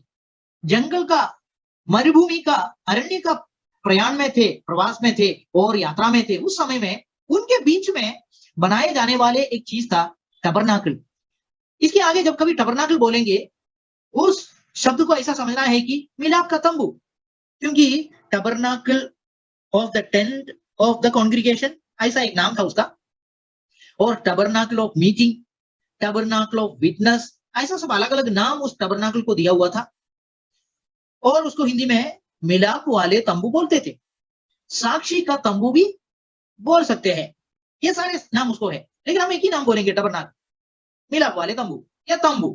जंगल का, मरुभूमि का, अरण्य का प्रयाण में थे, प्रवास में थे और यात्रा में थे, उस समय में उनके बीच में बनाए जाने वाले एक चीज था टबरनाकल। इसके आगे जब कभी टबरनाकल बोलेंगे, उस शब्द को ऐसा समझना है कि मिलाप का तंबू, क्योंकि tabernacle of the tent of the congregation ऐसा एक नाम था उसका, और tabernacle of meeting, tabernacle of witness, ऐसा सब अलग अलग नाम उस टबरनाकल को दिया हुआ था। और उसको हिंदी में मिलाप वाले तंबू बोलते थे, साक्षी का तंबू भी बोल सकते हैं, ये सारे नाम उसको है, लेकिन हम एक ही नाम बोलेंगे, टबरनाकल, मिलाप वाले तंबू या तंबू।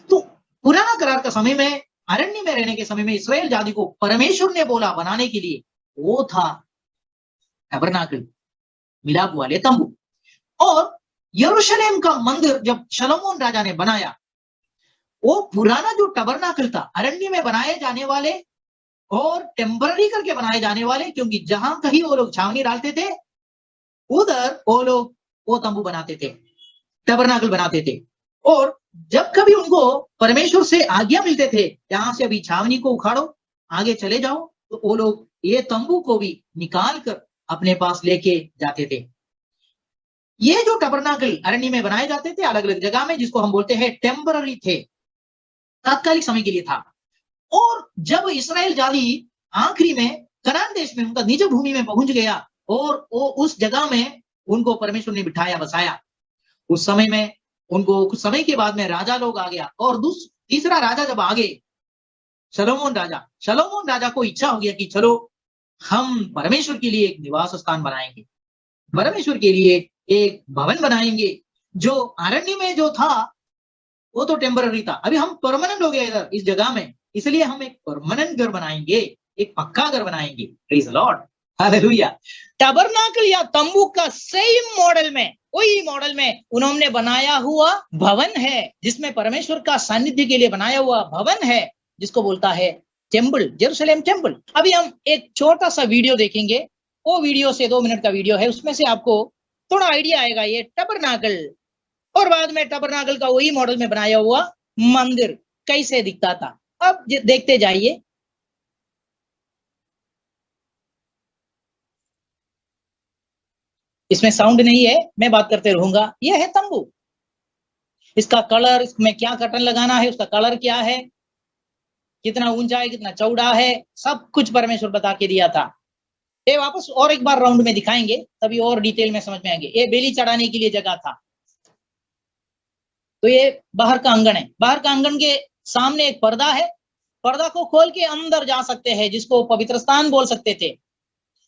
तो पुराना करार का समय में, अरण्य में रहने के समय में इस्राएल जाति को परमेश्वर ने बोला बनाने के लिए, वो था टबरनाकल, मिलाप वाले तंबू। और यरूशलेम का मंदिर जब शलोमोन राजा ने बनाया, वो पुराना जो टबरनाकल था, अरण्य में बनाए जाने वाले और टेम्पररी करके बनाए जाने वाले, क्योंकि जहां कहीं वो लोग छावनी डालते थे, उधर वो लोग वो तंबू बनाते थे, टबरनाकल बनाते थे। और जब कभी उनको परमेश्वर से आज्ञा मिलते थे, यहां से अभी छावनी को उखाड़ो, आगे चले जाओ, तो वो लोग ये तंबू को भी निकाल कर अपने पास लेके जाते थे। ये जो टबरनाकल अरण्य में बनाए जाते थे अलग अलग जगह में, जिसको हम बोलते हैं टेम्पररी थे, तात्कालिक समय के लिए था। और जब इस्राएल जाति आखिरी में कनान देश में, उनका निज भूमि में पहुंच गया, और वो उस जगह में उनको परमेश्वर ने बिठाया, बसाया, उस समय में उनको कुछ समय के बाद में राजा लोग आ गया, और तीसरा राजा जब आ गए, शलोमोन राजा को इच्छा हो गया कि चलो हम परमेश्वर के लिए एक निवास स्थान बनाएंगे, परमेश्वर के लिए एक भवन बनाएंगे। जो अरण्य में जो था वो तो टेम्पररी था, अभी हम परमानेंट हो गए इधर इस जगह में, इसलिए हम एक परमानेंट घर बनाएंगे, एक पक्का घर बनाएंगे। Praise the Lord, hallelujah. Tabernacle या तंबू का सेम मॉडल में, वही मॉडल में उन्होंने बनाया हुआ भवन है, जिसमें परमेश्वर का सानिध्य के लिए बनाया हुआ भवन है, जिसको बोलता है टेम्पल, जेरूशलेम टेम्पल। अभी हम एक छोटा सा वीडियो देखेंगे, वो वीडियो से 2 मिनट का वीडियो है, उसमें से आपको थोड़ा आइडिया आएगा ये टबरनाकल और बाद में टबरनाकल का वही मॉडल में बनाया हुआ मंदिर कैसे दिखता था। अब देखते जाइए। इसमें साउंड नहीं है, मैं बात करते रहूंगा। यह है तंबू, इसका कलर, इसमें क्या कर्टन लगाना है, उसका कलर क्या है, कितना ऊंचा है, कितना चौड़ा है, सब कुछ परमेश्वर बता के दिया था। ये वापस और एक बार राउंड में दिखाएंगे, तभी और डिटेल में समझ में आएंगे। ये बेली चढ़ाने के लिए जगह था। तो ये बाहर का आंगन है, बाहर का आंगन के सामने एक पर्दा है, पर्दा को खोल के अंदर जा सकते हैं, जिसको पवित्र स्थान बोल सकते थे।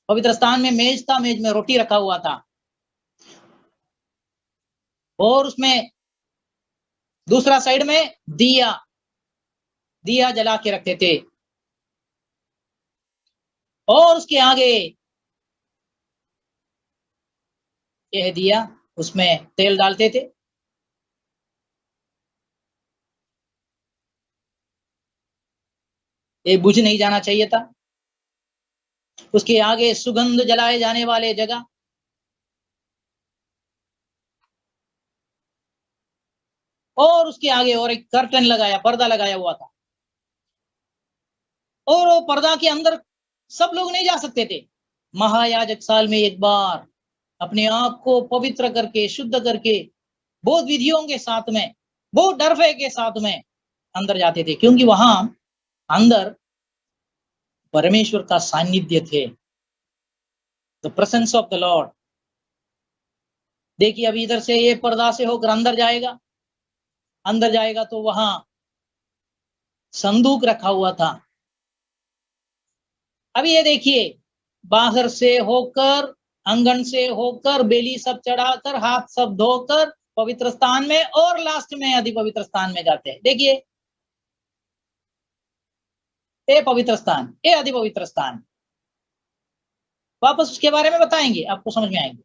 पवित्र स्थान में मेज था, मेज में रोटी रखा हुआ था, और उसमें दूसरा साइड में दिया जला के रखते थे, और उसके आगे यह दिया, उसमें तेल डालते थे। ये बुझ नहीं जाना चाहिए था। उसके आगे सुगंध जलाए जाने वाले जगह, और उसके आगे और एक कर्टन लगाया, पर्दा लगाया हुआ था, और वो पर्दा के अंदर सब लोग नहीं जा सकते थे। महायाजक साल में एक बार अपने आप को पवित्र करके, शुद्ध करके, बहुत विधियों के साथ में, बहुत डर भय के साथ में अंदर जाते थे, क्योंकि वहां अंदर परमेश्वर का सानिध्य थे, the presence of the Lord. देखिए अभी इधर से ये पर्दा से होकर अंदर जाएगा तो वहां संदूक रखा हुआ था। अभी ये देखिए, बाहर से होकर, आंगन से होकर, बेली सब चढ़ाकर, हाथ सब धोकर पवित्र स्थान में, और लास्ट में अति पवित्र स्थान में जाते हैं। देखिए ये पवित्र स्थान, ये अति पवित्र स्थान, वापस उसके बारे में बताएंगे, आपको समझ में आएंगे।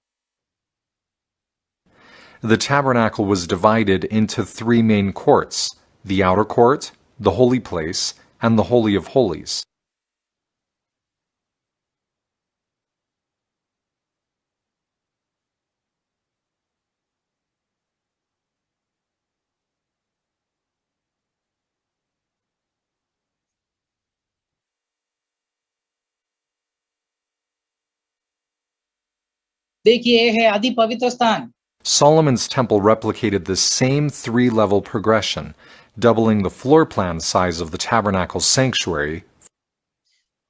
The tabernacle was divided into 3 main courts: the outer court, the holy place, and the Holy of Holies. देखिए ये है आदि पवित्र स्थान। Solomon's temple replicated the same 3-level progression, doubling the floor plan size of the tabernacle's sanctuary.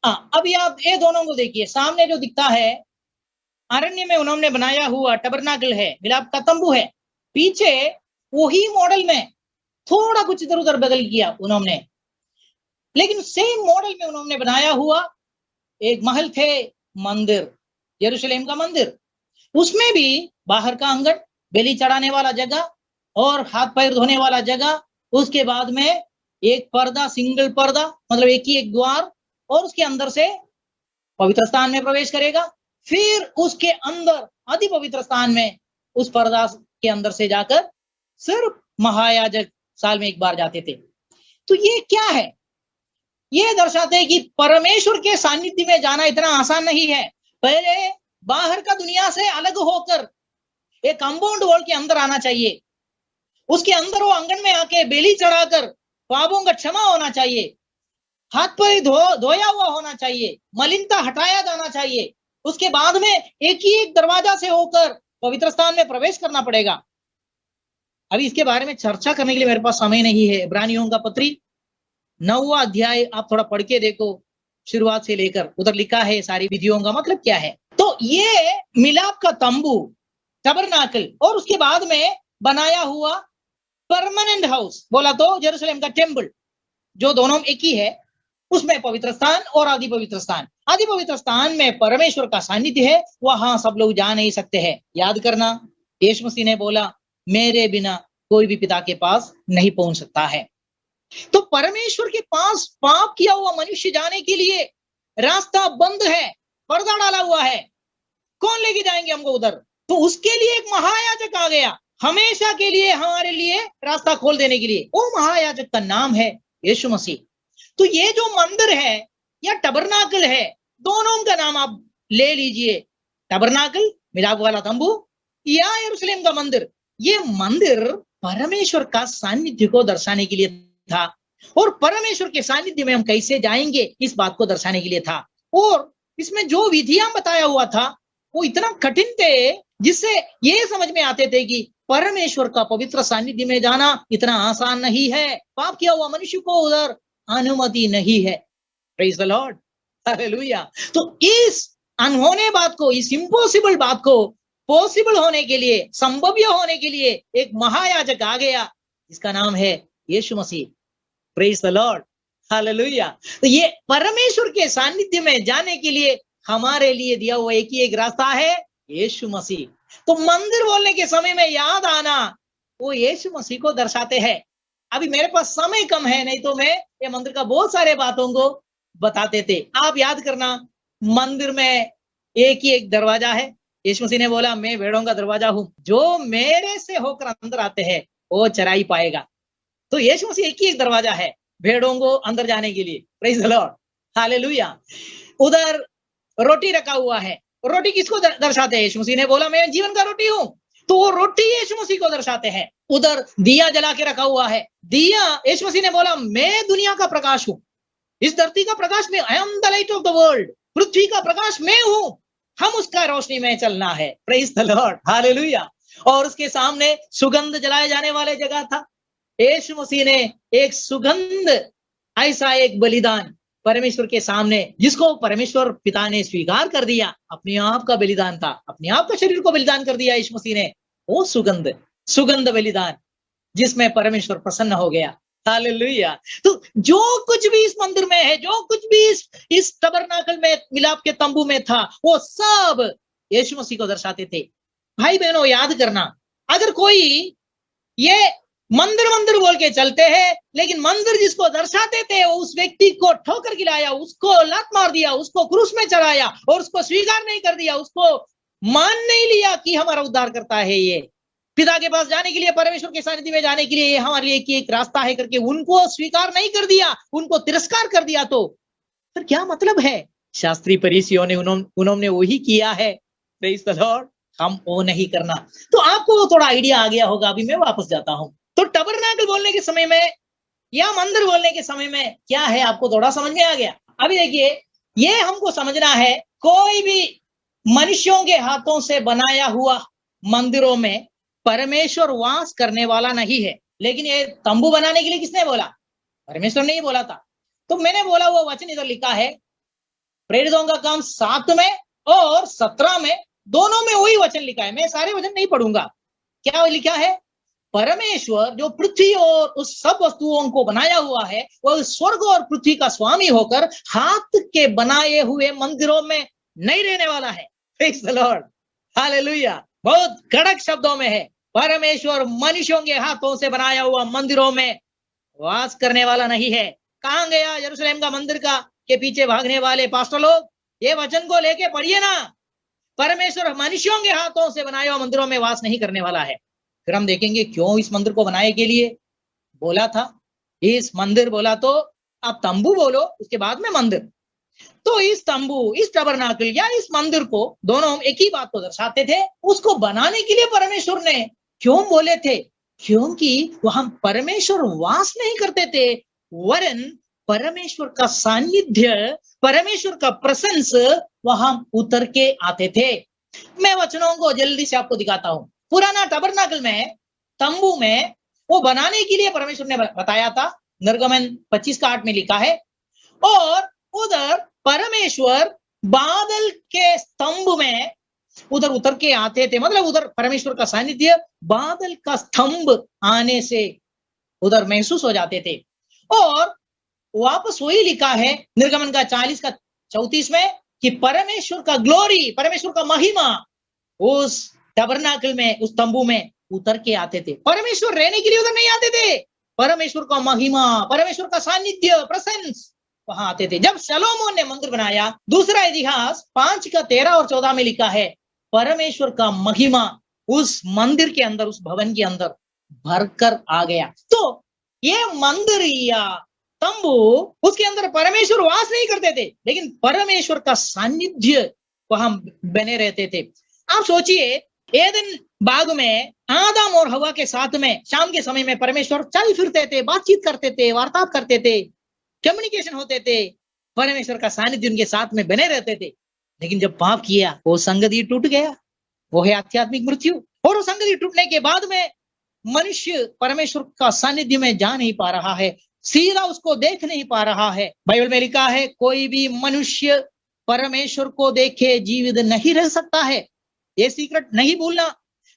अभी आप ये दोनों को देखिए, सामने जो दिखता है अरण्य में उन्होंने बनाया हुआ टबरनाकल है, मिलाप का तंबू है। पीछे वही मॉडल में थोड़ा कुछ इधर उधर बदल किया उन्होंने, लेकिन सेम मॉडल में उन्होंने बनाया हुआ एक महल थे, मंदिर, यरूशलेम का मंदिर। उसमें भी बाहर का आंगन, बेली चढ़ाने वाला जगह, और हाथ पैर धोने वाला जगह, उसके बाद में एक पर्दा, सिंगल पर्दा, मतलब एक ही एक द्वार, और उसके अंदर से पवित्र स्थान में प्रवेश करेगा। फिर उसके अंदर अति पवित्र स्थान में उस पर्दा के अंदर से जाकर सिर्फ महायाजक साल में एक बार जाते थे। तो ये क्या है? ये दर्शाते हैं कि परमेश्वर के सानिध्य में जाना इतना आसान नहीं है। पहले बाहर का दुनिया से अलग होकर एक कंपाउंड वॉल के अंदर आना चाहिए, उसके अंदर वो आंगन में आके बेली चढ़ाकर पापों का क्षमा होना चाहिए, हाथ पैर धोया हुआ होना चाहिए, मलिनता हटाया जाना चाहिए। उसके बाद में एक ही एक दरवाजा से होकर पवित्र स्थान में प्रवेश करना पड़ेगा। अभी इसके बारे में चर्चा करने के लिए मेरे पास समय नहीं है। इब्रानियों का पत्री 9वां अध्याय आप थोड़ा पढ़ के देखो, शुरुआत से लेकर उधर लिखा है सारी विधियों का मतलब क्या है। तो ये मिलाप का तंबू, टबरनाकल, और उसके बाद में बनाया हुआ परमानेंट हाउस बोला तो यरूशलेम का टेम्पल, जो दोनों एक ही है, उसमें पवित्र स्थान और आदि पवित्र स्थान। आदि पवित्र स्थान में परमेश्वर का सानिध्य है, वहां सब लोग जा नहीं सकते हैं। याद करना, यीशु मसीह ने बोला मेरे बिना कोई भी पिता के पास नहीं पहुंच सकता है। तो परमेश्वर के पास पाप किया हुआ मनुष्य जाने के लिए रास्ता बंद है, पर्दा डाला हुआ है। कौन लेके जाएंगे हमको उधर? तो उसके लिए एक महायाजक आ गया, हमेशा के लिए हमारे लिए रास्ता खोल देने के लिए। वो महायाजक का नाम है यीशु मसीह। तो ये जो मंदिर है या टबरनाकल है, दोनों का नाम आप ले लीजिए, टबरनाकल मिलाप वाला तंबू या यरूशलेम का मंदिर। ये मंदिर परमेश्वर का सानिध्य को दर्शाने के लिए था, और परमेश्वर के सानिध्य में हम कैसे जाएंगे इस बात को दर्शाने के लिए था। और इसमें जो विधियां बताया हुआ था वो इतना कठिन थे, जिससे ये समझ में आते थे कि परमेश्वर का पवित्र सानिध्य में जाना इतना आसान नहीं है। पाप किया हुआ मनुष्य को उधर अनुमति नहीं है। Praise the Lord, hallelujah. तो इस अनहोने बात को, इस इम्पॉसिबल बात को पॉसिबल होने के लिए, संभव्य होने के लिए एक महायाजक आ गया, जिसका नाम है Yeshu Masih. Praise the Lord, hallelujah. तो ये परमेश्वर के सानिध्य में जाने के लिए हमारे लिए दिया हुआ एक ही एक रास्ता है, यीशु मसीह। तो मंदिर बोलने के समय में याद आना, वो यीशु मसीह को दर्शाते हैं। अभी मेरे पास समय कम है, नहीं तो मैं ये मंदिर का बहुत सारे बातों को बताते थे। आप याद करना, मंदिर में एक ही एक दरवाजा है। यीशु मसीह ने बोला मैं भेड़ों का दरवाजा हूं, जो मेरे से होकर अंदर आते हैं वो चराई पाएगा। तो यीशु मसीह एक ही एक दरवाजा है भेड़ों को अंदर जाने के लिए। Praise the Lord, hallelujah. उधर रोटी रखा हुआ है, रोटी किसको दर्शाते हैं? यीशु मसीह ने बोला मैं जीवन का रोटी हूं, तो वो रोटी यीशु मसीह को दर्शाते हैं। उधर दिया जला के रखा हुआ है, दिया यीशु मसीह ने बोला मैं दुनिया का प्रकाश हूं, इस धरती का प्रकाश में, I am the light of the world, पृथ्वी का प्रकाश मैं हूं, हम उसका रोशनी में चलना है। Praise the Lord, hallelujah. और उसके सामने सुगंध जलाए जाने वाले जगह था। यीशु मसीह ने एक सुगंध, ऐसा एक बलिदान परमेश्वर के सामने, जिसको परमेश्वर पिता ने स्वीकार कर दिया, अपने आप का बलिदान था, अपने आप का शरीर को बलिदान कर दिया यीशु मसीह ने। वो सुगंध बलिदान जिसमें परमेश्वर प्रसन्न हो गया। हालेलुया। तो जो कुछ भी इस मंदिर में है, जो कुछ भी इस टबरनाकल में, मिलाप के तंबू में था, वो सब यीशु मसीह को दर्शाते थे। भाई बहनों, याद करना, अगर कोई ये मंदिर बोल के चलते हैं, लेकिन मंदिर जिसको दर्शाते थे उस व्यक्ति को ठोकर खिलाया, उसको लात मार दिया, उसको क्रूस में चढ़ाया और उसको स्वीकार नहीं कर दिया, उसको मान नहीं लिया कि हमारा उद्धार करता है, ये पिता के पास जाने के लिए, परमेश्वर के सानिध्य में जाने के लिए ये हमारे लिए एक रास्ता है करके उनको स्वीकार नहीं कर दिया, उनको तिरस्कार कर दिया, तो फिर क्या मतलब है? शास्त्री फरीसियों ने उन्होंने वही किया है। Praise the Lord. हम वो नहीं करना। तो आपको थोड़ा आइडिया आ गया होगा। अभी मैं वापस जाता हूं। तो टबरनाकल बोलने के समय में या मंदिर बोलने के समय में क्या है, आपको थोड़ा समझ में आ गया? अभी देखिए, ये हमको समझना है, कोई भी मनुष्यों के हाथों से बनाया हुआ मंदिरों में परमेश्वर वास करने वाला नहीं है। लेकिन ये तंबू बनाने के लिए किसने बोला? परमेश्वर ने ही बोला था। तो मैंने बोला वो वचन इधर लिखा है, प्रेरितों का काम 7 में और 17 में, दोनों में वही वचन लिखा है। मैं सारे वचन नहीं पढ़ूंगा। क्या लिखा है? परमेश्वर जो पृथ्वी और उस सब वस्तुओं को बनाया हुआ है, वह स्वर्ग और पृथ्वी का स्वामी होकर हाथ के बनाए हुए मंदिरों में नहीं रहने वाला है। Praise the Lord, hallelujah. बहुत कड़क शब्दों में है, परमेश्वर मनुष्यों के हाथों से बनाया हुआ मंदिरों में वास करने वाला नहीं है। कहां गया यरूशलेम का मंदिर का के पीछे भागने वाले पास्टर लोग? ये वचन को लेके पढ़िए ना। परमेश्वर मनुष्यों के हाथों से बनाए हुए मंदिरों में वास नहीं करने वाला है। फिर हम देखेंगे क्यों इस मंदिर को बनाने के लिए बोला था। इस मंदिर बोला तो आप तंबू बोलो, उसके बाद में मंदिर। तो इस तंबू, इस टबरनाकल या इस मंदिर को, दोनों एक ही बात को दर्शाते थे। उसको बनाने के लिए परमेश्वर ने क्यों बोले थे? क्योंकि वहां परमेश्वर वास नहीं करते थे, वरन परमेश्वर का सानिध्य, परमेश्वर का प्रेजेंस वहां उतर के आते थे। मैं वचनों को जल्दी से आपको दिखाता हूं। पुराना टबरनाकल में, तंबू में, वो बनाने के लिए परमेश्वर ने बताया था। निर्गमन 25:8 में लिखा है, और उधर परमेश्वर बादल के स्तंभ में उधर उतर के आते थे, मतलब उधर परमेश्वर का सानिध्य बादल का स्तंभ आने से उधर महसूस हो जाते थे। और वापस वही लिखा है निर्गमन का 40 का 34 में कि परमेश्वर का ग्लोरी, परमेश्वर का महिमा उस टबरनाकल में, उस तंबू में उतर के आते थे। परमेश्वर रहने के लिए उधर नहीं आते थे, परमेश्वर का महिमा, परमेश्वर का सानिध्य, प्रेजेंस वहां आते थे। जब शलोमोन ने मंदिर बनाया, दूसरा इतिहास 5 का 13 और 14 में लिखा है परमेश्वर का महिमा उस मंदिर के अंदर, उस भवन के अंदर भरकर आ गया। तो ये मंदिर या तंबू, उसके अंदर परमेश्वर वास नहीं करते थे, लेकिन परमेश्वर का सानिध्य वहां बने रहते थे। आप सोचिए, एदन बाग में आदम और हवा के साथ में शाम के समय में परमेश्वर चल फिरते थे, बातचीत करते थे, वार्तालाप करते थे, कम्युनिकेशन होते थे, परमेश्वर का सानिध्य उनके साथ में बने रहते थे। लेकिन जब पाप किया, वो संगति टूट गया, वो है आध्यात्मिक मृत्यु। और वो संगति टूटने के बाद में मनुष्य परमेश्वर का सानिध्य में जा नहीं पा रहा है, सीधा उसको देख नहीं पा रहा है। बाइबल में लिखा है कोई भी मनुष्य परमेश्वर को देखे जीवित नहीं रह सकता है। ये सीक्रेट नहीं भूलना।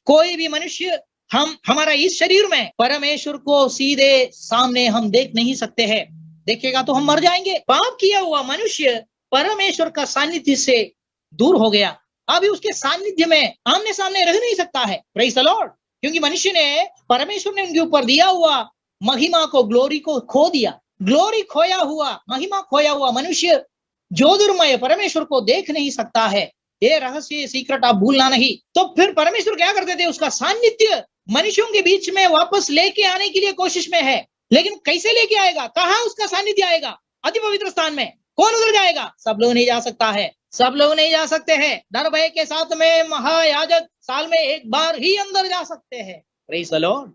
कोई भी मनुष्य, हमारा इस शरीर में परमेश्वर को सीधे सामने हम देख नहीं सकते हैं, देखेगा तो हम मर जाएंगे। पाप किया हुआ मनुष्य परमेश्वर का सानिध्य से दूर हो गया, अभी उसके सानिध्य में आमने सामने रह नहीं सकता है। Praise the Lord. क्योंकि मनुष्य ने, परमेश्वर ने उनके ऊपर दिया हुआ महिमा को, ग्लोरी को खो दिया। ग्लोरी खोया हुआ, महिमा खोया हुआ मनुष्य ज्योतिर्मय परमेश्वर को देख नहीं सकता है। ये रहस्य, सीक्रेट आप भूलना नहीं। तो फिर परमेश्वर क्या करते थे? उसका सानिध्य मनुष्यों के बीच में वापस लेके आने के लिए कोशिश में है। लेकिन कैसे लेके आएगा? कहाँ उसका सानिध्य आएगा? अति पवित्र स्थान में। कौन उधर जाएगा? सब लोग नहीं जा सकता है, सब लोग नहीं जा सकते हैं। डर भय के साथ में महायाजक साल में एक बार ही अंदर जा सकते हैं। Praise the Lord,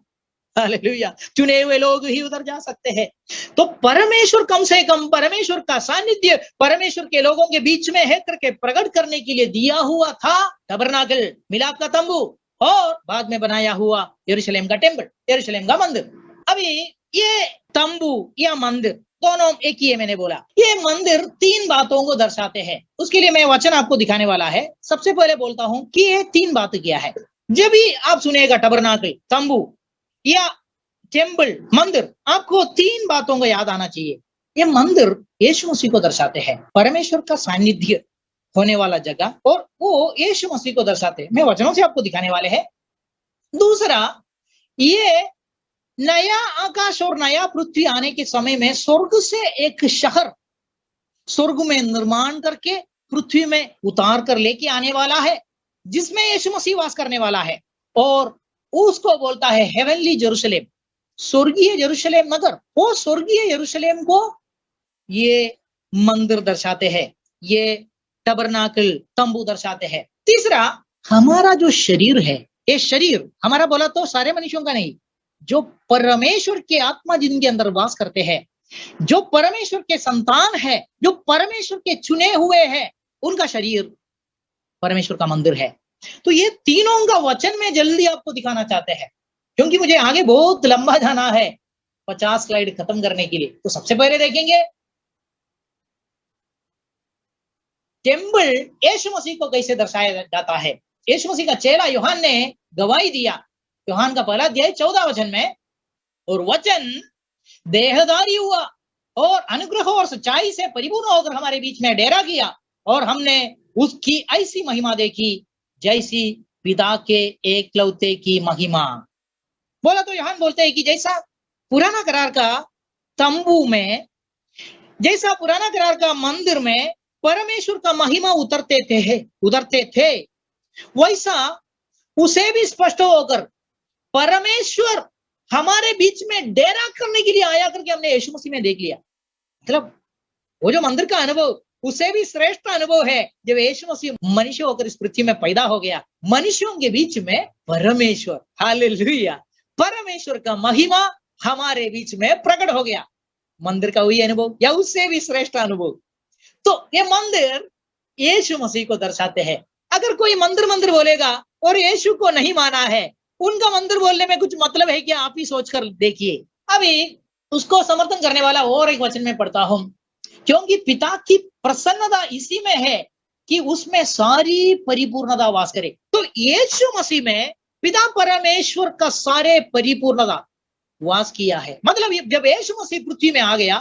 hallelujah. चुने हुए लोग ही उधर जा सकते हैं। तो परमेश्वर कम से कम परमेश्वर का सानिध्य परमेश्वर के लोगों के बीच में है करके प्रकट करने के लिए दिया हुआ था टबरनाकल, मिलाप का तंबू, और बाद में बनाया हुआ यरूशलेम का टेम्पल, यरूशलेम का मंदिर। अभी ये तंबू या मंदिर दोनों एक ही है। मैंने बोला ये मंदिर 3 बातों को दर्शाते हैं। उसके लिए मैं वचन आपको दिखाने वाला है। सबसे पहले बोलता हूं कि ये 3 बात क्या है। जब भी आप सुनेगा टबरनाकल, तंबू या टेम्पल, मंदिर, आपको 3 बातों को याद आना चाहिए। ये मंदिर यीशु मसीह को दर्शाते हैं, परमेश्वर का सानिध्य होने वाला जगह, और वो यीशु मसीह को दर्शाते हैं। मैं वचनों से आपको दिखाने वाले हैं। दूसरा, ये नया आकाश और नया पृथ्वी आने के समय में स्वर्ग से एक शहर स्वर्ग में निर्माण करके पृथ्वी में उतार कर लेके आने वाला है, जिसमें यीशु मसीह वास करने वाला है। और उसको बोलता है हेवनली जेरूशलेम, स्वर्गीय जेरूशलेम नगर। वो स्वर्गीय यरूशलेम को ये मंदिर दर्शाते हैं, ये टबरनाकल तंबू दर्शाते हैं। तीसरा, हमारा जो शरीर है, ये शरीर हमारा बोला तो सारे मनुष्यों का नहीं, जो परमेश्वर के आत्मा जिनके अंदर वास करते हैं, जो परमेश्वर के संतान है, जो परमेश्वर के चुने हुए हैं, उनका शरीर परमेश्वर का मंदिर है। तो ये तीनों का वचन में जल्दी आपको दिखाना चाहते हैं, क्योंकि मुझे आगे बहुत लंबा जाना है 50 स्लाइड खत्म करने के लिए। तो सबसे पहले देखेंगे टेम्पल यीशु मसीह को कैसे दर्शाया जाता है। यीशु मसीह का चेला यूहन्ना ने गवाही दिया, यूहन्ना का पहला अध्याय 14 वचन में, और वचन देहधारी हुआ और अनुग्रह और सच्चाई से परिपूर्ण होकर हमारे बीच में डेरा किया, और हमने उसकी ऐसी महिमा देखी जैसी पिता के एकलौते की महिमा। बोला तो यूहन्ना बोलते हैं कि जैसा पुराना करार का तंबू में, जैसा पुराना करार का मंदिर में परमेश्वर का महिमा उतरते थे, वैसा उसे भी स्पष्ट होकर परमेश्वर हमारे बीच में डेरा करने के लिए आया करके हमने यीशु मसीह में देख लिया। मतलब वो जो मंदिर का अनुभव, उसे भी श्रेष्ठ अनुभव है जब यीशु मसीह मनुष्य होकर इस पृथ्वी में पैदा हो गया, मनुष्यों के बीच में परमेश्वर, हालेलुया, परमेश्वर का महिमा हमारे बीच में प्रकट हो गया। मंदिर का वही अनुभव या उससे भी श्रेष्ठ अनुभव। तो ये मंदिर यीशु मसीह को दर्शाते हैं। अगर कोई मंदिर बोलेगा और यीशु को नहीं माना है, उनका मंदिर बोलने में कुछ मतलब है क्या? आप ही सोचकर देखिए। अभी उसको समर्थन करने वाला और एक वचन में पढ़ता हूं, क्योंकि पिता की प्रसन्नता इसी में है कि उसमें सारी परिपूर्णता वास करे। तो यीशु मसीह में पिता परमेश्वर का सारे परिपूर्णता वास किया है। मतलब जब यीशु मसीह पृथ्वी में आ गया,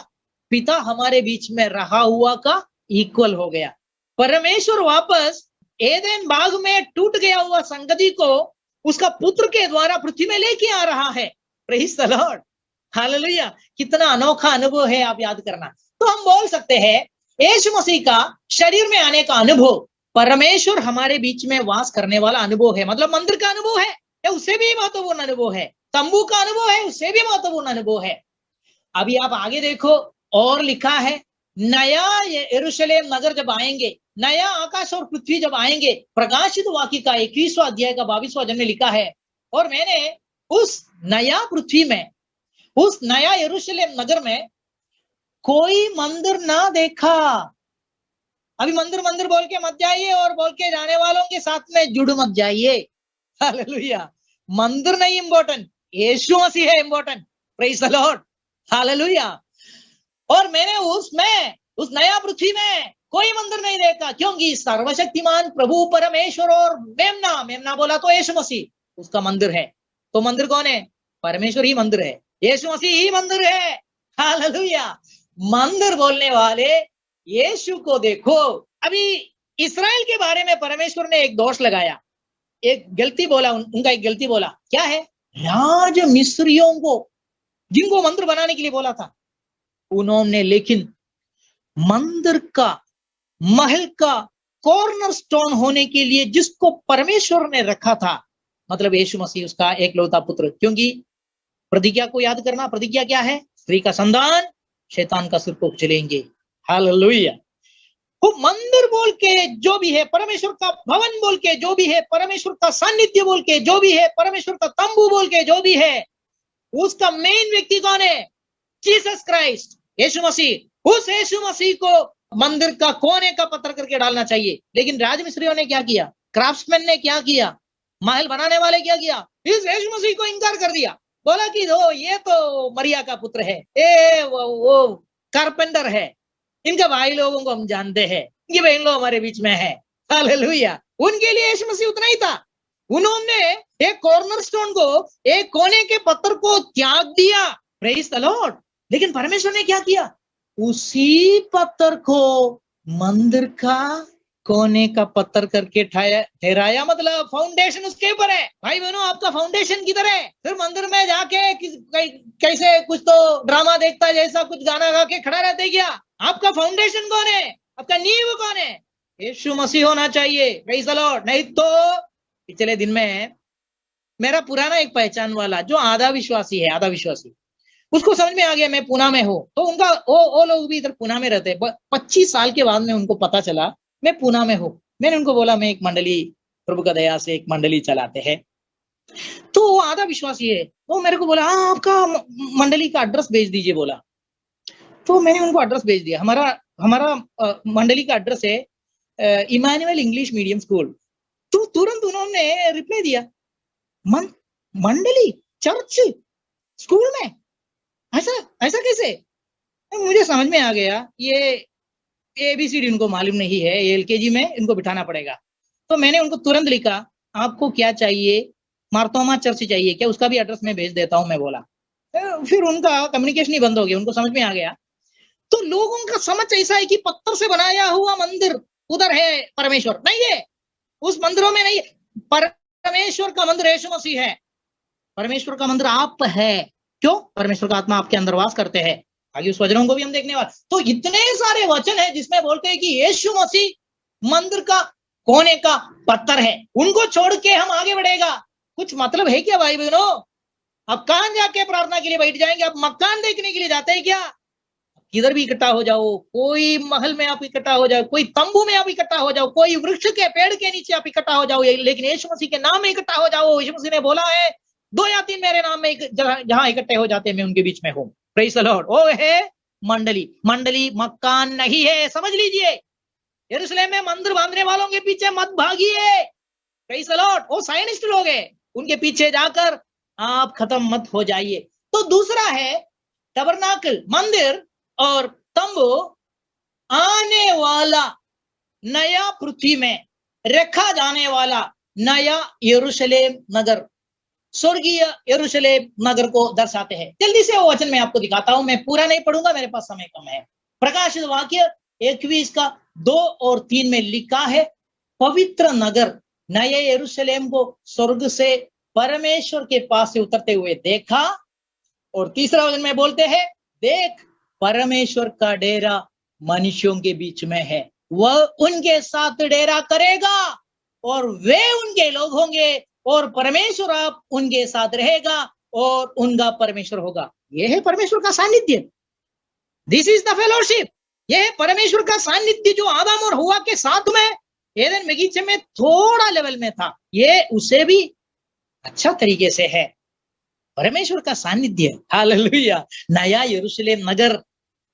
पिता हमारे बीच में रहा हुआ का इक्वल हो गया। परमेश्वर वापस एदेन बाग में टूट गया हुआ संगति को उसका पुत्र के द्वारा पृथ्वी में लेके आ रहा है। Praise the Lord, hallelujah. कितना अनोखा अनुभव है, आप याद करना। तो हम बोल सकते हैं यीशु मसीह का शरीर में आने का अनुभव परमेश्वर हमारे बीच में वास करने वाला अनुभव है। मतलब मंदिर का अनुभव है, या उससे भी महत्वपूर्ण अनुभव है। तंबू का अनुभव है, उससे भी महत्वपूर्ण अनुभव है। अभी आप आगे देखो, और लिखा है नया यरूशलेम नगर जब आएंगे, नया आकाश और पृथ्वी जब आएंगे, प्रकाशित वाक्य का 21वां अध्याय का 22वां वचन में लिखा है, और मैंने उस नया पृथ्वी में, उस नया यरूशलेम नगर में कोई मंदिर ना देखा। अभी मंदिर मंदिर बोल के मत जाइए, और बोल के जाने वालों के साथ में जुड़ मत जाइए। हालेलुया। मंदिर नहीं इंपॉर्टेंट, यीशु मसीह है important. Praise the Lord, hallelujah. और मैंने उसमें, उस नया पृथ्वी में कोई मंदिर नहीं देखा, क्योंकि सर्वशक्तिमान प्रभु परमेश्वर और मेमना, मेमना बोला तो यीशु मसीह उसका मंदिर है। तो मंदिर कौन है? परमेश्वर ही मंदिर है, यीशु मसीह ही मंदिर है। हालेलुया। मंदिर बोलने वाले यीशु को देखो। अभी इस्राएल के बारे में परमेश्वर ने एक दोष लगाया, एक गलती बोला, उनका एक गलती बोला। क्या है? राज मिस्रियों को, जिनको मंदिर बनाने के लिए बोला था उन्होंने, लेकिन मंदिर का, महल का कॉर्नर स्टोन होने के लिए जिसको परमेश्वर ने रखा था, मतलब यीशु मसीह उसका एकलौता पुत्र। क्योंकि प्रतिज्ञा को याद करना, प्रतिज्ञा क्या है? स्त्री का संतान शैतान का सिर को कुचलेंगे। हालेलुया। वो मंदिर बोल के जो भी है, परमेश्वर का भवन बोल के जो भी है, परमेश्वर का सानिध्य बोल के जो भी है, परमेश्वर का तंबू बोल के जो भी है, उसका मेन व्यक्ति कौन है? जीसस क्राइस्ट, यीशु मसीह। उस यीशु मसीह को मंदिर का कोने का पत्थर करके डालना चाहिए। लेकिन राजमिस्त्रियों ने क्या किया? क्राफ्ट्समैन ने क्या किया? महल बनाने वाले क्या किया? इस यीशु मसीह को इनकार कर दिया। बोला कि दो, ये तो मरिया का पुत्र है, ये वो कारपेंटर है, इनके भाई लोगों को हम जानते हैं, इनकी बहन लोग हमारे बीच में है। हालेलुया। उनके लिए यीशु मसीह उतना ही था। उन्होंने एक कॉर्नर स्टोन को, एक कोने के पत्थर को त्याग दिया। Praise the Lord. लेकिन परमेश्वर ने क्या किया? उसी पत्थर को मंदिर का कोने का पत्थर करके ठहराया। मतलब फाउंडेशन उसके ऊपर है। भाई बहनों, आपका फाउंडेशन किधर है? फिर मंदिर में जाके कैसे कुछ तो ड्रामा देखता जैसा कुछ गाना गा के खड़ा रहते क्या? आपका फाउंडेशन कौन है? आपका नींव कौन है? यीशु मसीह होना चाहिए। Praise the Lord. नहीं तो पिछले दिन में मेरा पुराना एक पहचान वाला जो आधा विश्वासी है, आधा विश्वासी, उसको समझ में आ गया मैं पूना में हूँ। तो उनका वो लोग भी इधर पूना में रहते हैं। 25 साल के बाद में उनको पता चला मैं पूना में हूँ। मैंने उनको बोला मैं एक मंडली, प्रभु का दया से एक मंडली चलाते हैं। तो वो आधा विश्वासी है। वो मेरे को बोला हाँ, आपका मंडली का एड्रेस भेज दीजिए बोला। तो मैंने उनको एड्रेस भेज दिया। हमारा मंडली का एड्रेस है इमानुएल इंग्लिश मीडियम स्कूल। तो तुरंत उन्होंने रिप्लाई दिया, मंडली, चर्च, स्कूल में, ऐसा कैसे? मुझे समझ में आ गया ये ABCD उनको मालूम नहीं है, LKG में इनको बिठाना पड़ेगा। तो मैंने उनको तुरंत लिखा, आपको क्या चाहिए? मार्तोमा चर्च चाहिए क्या? उसका भी एड्रेस मैं भेज देता हूं, मैं बोला। फिर उनका कम्युनिकेशन ही बंद हो गया, उनको समझ में आ गया। तो लोगों का समझ ऐसा है कि पत्थर से बनाया हुआ मंदिर उधर है, परमेश्वर नहीं है, उस मंदिरों में नहीं है। परमेश्वर का मंदिर यीशु मसीह है। परमेश्वर का मंदिर आप है। क्यों? परमेश्वर का आत्मा आपके अंदर वास करते हैं। आगे उस वचनों को भी हम देखने वाले। तो इतने सारे वचन है जिसमें बोलते हैं कि यीशु मसीह मंदिर का कोने का पत्थर है। उनको छोड़ के हम आगे बढ़ेगा कुछ मतलब है क्या भाई बहनों? अब कहां जाके प्रार्थना के लिए बैठ जाएंगे? अब मकान देखने के लिए जाते हैं क्या? किधर भी इकट्ठा हो जाओ, कोई महल में आप इकट्ठा हो जाओ, कोई तंबू में आप इकट्ठा हो जाओ, कोई वृक्ष के पेड़ के नीचे आप इकट्ठा हो जाओ, लेकिन यीशु मसीह के नाम में इकट्ठा हो जाओ। यीशु मसीह ने बोला है 2 या 3 मेरे नाम में जहां इकट्ठे हो जाते हैं मैं उनके बीच में हूं। Praise the Lord. वो है मंडली। मंडली मकान नहीं है, समझ लीजिए। यरूशलेम में मंदिर बांधने वालों के पीछे मत भागिए। Praise the Lord. वो साइनिस्ट लोग हैं, उनके पीछे जाकर आप खत्म मत हो जाइए। तो दूसरा है टबरनाकल, मंदिर और तंबू आने वाला नया पृथ्वी में रखा जाने वाला नया यरूशलेम नगर, स्वर्गीय यरूशलेम नगर को दर्शाते हैं। जल्दी से वो वचन मैं आपको दिखाता हूं, मैं पूरा नहीं पढ़ूंगा, मेरे पास समय कम है। प्रकाशित वाक्य 21 का 2 और 3 में लिखा है, पवित्र नगर नए यरूशलेम को स्वर्ग से परमेश्वर के पास से उतरते हुए देखा। और तीसरा वचन में बोलते हैं, देख परमेश्वर का डेरा मनुष्यों के बीच में है, वह उनके साथ डेरा करेगा और वे उनके लोग होंगे और परमेश्वर आप उनके साथ रहेगा और उनका परमेश्वर होगा। यह है परमेश्वर का सानिध्य। This is the fellowship. यह है परमेश्वर का सानिध्य जो आदम और हव्वा के साथ में एदन बगीचे में थोड़ा लेवल में था, ये उसे भी अच्छा तरीके से है। परमेश्वर का सानिध्य, हालेलुया। नया यरूशलेम नगर,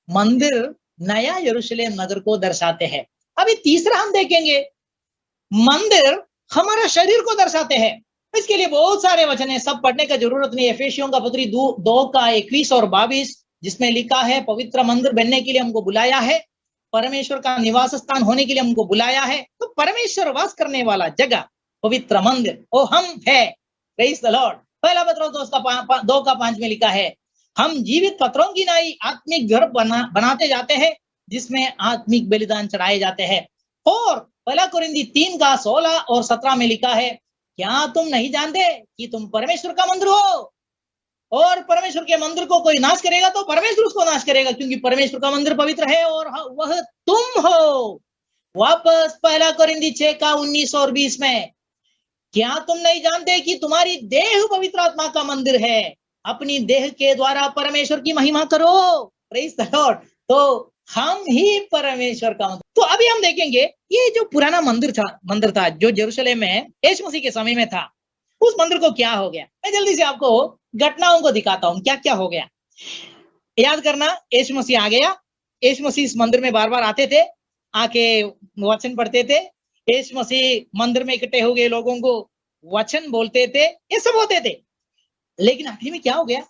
मंदिर नया यरूशलेम नगर को दर्शाते हैं। अभी तीसरा हम देखेंगे, मंदिर हमारा शरीर को दर्शाते हैं। इसके लिए बहुत सारे वचन है, सब पढ़ने का जरूरत नहीं। एफेसियों का पत्री 2 का 21 और 22 जिसमें लिखा है, पवित्र मंदिर बनने के लिए हमको बुलाया है, परमेश्वर का निवास स्थान होने के लिए हमको बुलाया है। तो परमेश्वर वास करने वाला जगह पवित्र मंदिर वो हम है। Praise the Lord. पहला पत्रोस 2 का 5 में लिखा है, हम जीवित पत्रों की नाई आत्मिक घर बनाते जाते हैं जिसमें आत्मिक बलिदान चढ़ाए जाते हैं। और पहला कोरिन्थी 3 का 16 और 17 में लिखा है, क्या तुम नहीं जानते कि तुम परमेश्वर का मंदिर हो और परमेश्वर के मंदिर को कोई नाश करेगा तो परमेश्वर उसको नाश करेगा, क्योंकि परमेश्वर का मंदिर पवित्र है और वह तुम हो। वापस पहला कोरिन्थी 6 का 19 और 20 में, क्या तुम नहीं जानते कि तुम्हारी देह पवित्र आत्मा का मंदिर है, अपनी देह के द्वारा परमेश्वर की महिमा करो। Praise the Lord. तो हम ही परमेश्वर का मंदिर। तो अभी हम देखेंगे ये जो पुराना मंदिर था जो यरूशलेम में यीशु मसीह के समय में था, उस मंदिर को क्या हो गया। मैं जल्दी से आपको घटनाओं को दिखाता हूं क्या क्या हो गया। याद करना, यीशु मसीह आ गया। यीशु मसीह इस मंदिर में बार बार आते थे, आके वचन पढ़ते थे। यीशु मसीह मंदिर में इकट्ठे हो गए लोगों को वचन बोलते थे, ये सब होते थे। लेकिन आखिर में क्या हो गया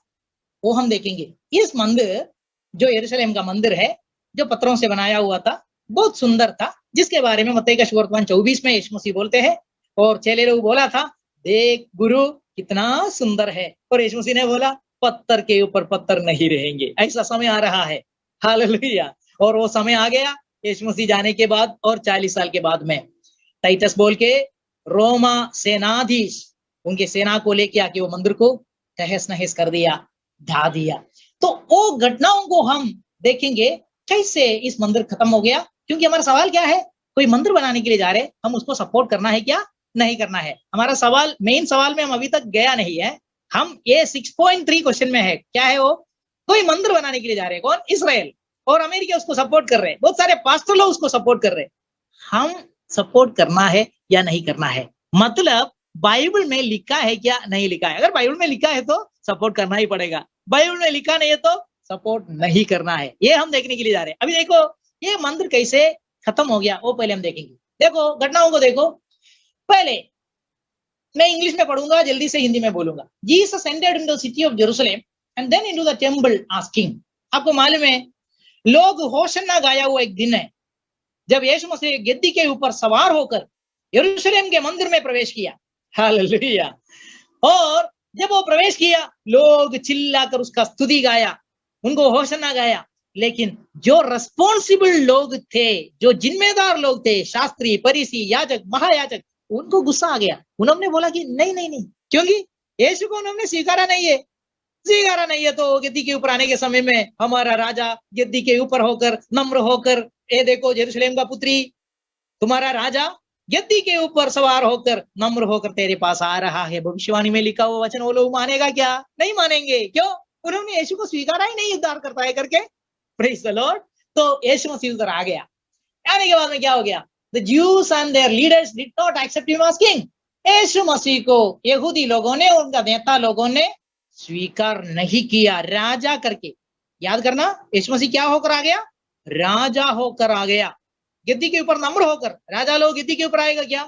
वो हम देखेंगे। इस मंदिर जो यरूशलेम का मंदिर है, जो पत्थरों से बनाया हुआ था, बहुत सुंदर था, जिसके बारे में मत्ती का सुवर्तमान 24 में यीशु मसीह बोलते हैं, और चेले लोग बोला था, देख गुरु कितना सुंदर है। और यीशु मसीह ने बोला, पत्थर के ऊपर पत्थर नहीं रहेंगे, ऐसा समय आ रहा है। हालेलुया। और वो समय आ गया यीशु मसीह जाने के बाद, और 40 साल के बाद में टाइटस बोल के रोमा सेनाधीश उनके सेना को लेके आके वो मंदिर को तहस नहस कर दिया, ढा दिया। तो वो घटनाओं को हम देखेंगे कैसे इस मंदिर खत्म हो गया। क्योंकि हमारा सवाल क्या है, कोई मंदिर बनाने के लिए जा रहे, हम उसको सपोर्ट करना है क्या, नहीं करना है। हमारा सवाल, मेन सवाल में हम अभी तक गया नहीं है। हम ये 6.3 क्वेश्चन में है, क्या है वो, कोई मंदिर बनाने के लिए जा रहे, कौन, इसराइल, और अमेरिका उसको सपोर्ट कर रहे, बहुत सारे पास्टर लोग उसको सपोर्ट कर रहे। हम सपोर्ट करना है या नहीं करना है, मतलब बाइबल में लिखा है क्या, नहीं लिखा है। अगर बाइबल में लिखा है तो सपोर्ट करना ही पड़ेगा, बाइबल में लिखा नहीं है तो सपोर्ट नहीं करना है। ये हम देखने के लिए जा रहे हैं। अभी देखो ये मंदिर कैसे खत्म हो गया वो पहले हम देखेंगे। देखो घटनाओं को देखो। पहले मैं इंग्लिश में पढ़ूंगा, जल्दी से हिंदी में बोलूंगा। Jesus entered into the city of Jerusalem and then into the temple asking. आपको मालूम है, लोग होशन्ना गाया हुआ एक दिन है जब यीशु मसीह गद्दी के ऊपर सवार होकर यरूशलेम के मंदिर में प्रवेश किया। हालेलुया। और जब वो प्रवेश किया, लोग चिल्लाकर उसका स्तुति गाया, उनको होशन्ना गाया। लेकिन जो रिस्पॉन्सिबल लोग थे, जो जिम्मेदार लोग थे, शास्त्री, फरीसी, याजक, महायाजक, उनको गुस्सा आ गया। उन्होंने बोला कि नहीं नहीं नहीं, क्योंकि यीशु को उन्होंने स्वीकारा नहीं है। तो गद्दी के ऊपर आने के समय में हमारा राजा गद्दी के ऊपर होकर नम्र होकर, ए देखो यरूशलेम का पुत्री, तुम्हारा राजा गद्दी के ऊपर सवार होकर नम्र होकर तेरे पास आ रहा है। भविष्यवाणी में लिखा हुआ वचन वो लोग मानेगा क्या, नहीं मानेंगे। क्यों, उन्होंने यीशु को स्वीकारा ही नहीं, उद्धार करता है करके। Praise the Lord. तो यीशु मसीह उधर आ गया। आने के बाद में क्या हो गया, the Jews and their leaders did not accept him as king. Yeshu Masih को यहूदी लोगों ने, उनका नेता लोगों ने स्वीकार नहीं किया राजा करके। याद करना, यीशु मसीह क्या होकर आ गया, राजा होकर आ गया, गद्दी के ऊपर नम्र होकर। राजा लोग गद्दी के ऊपर आएगा क्या,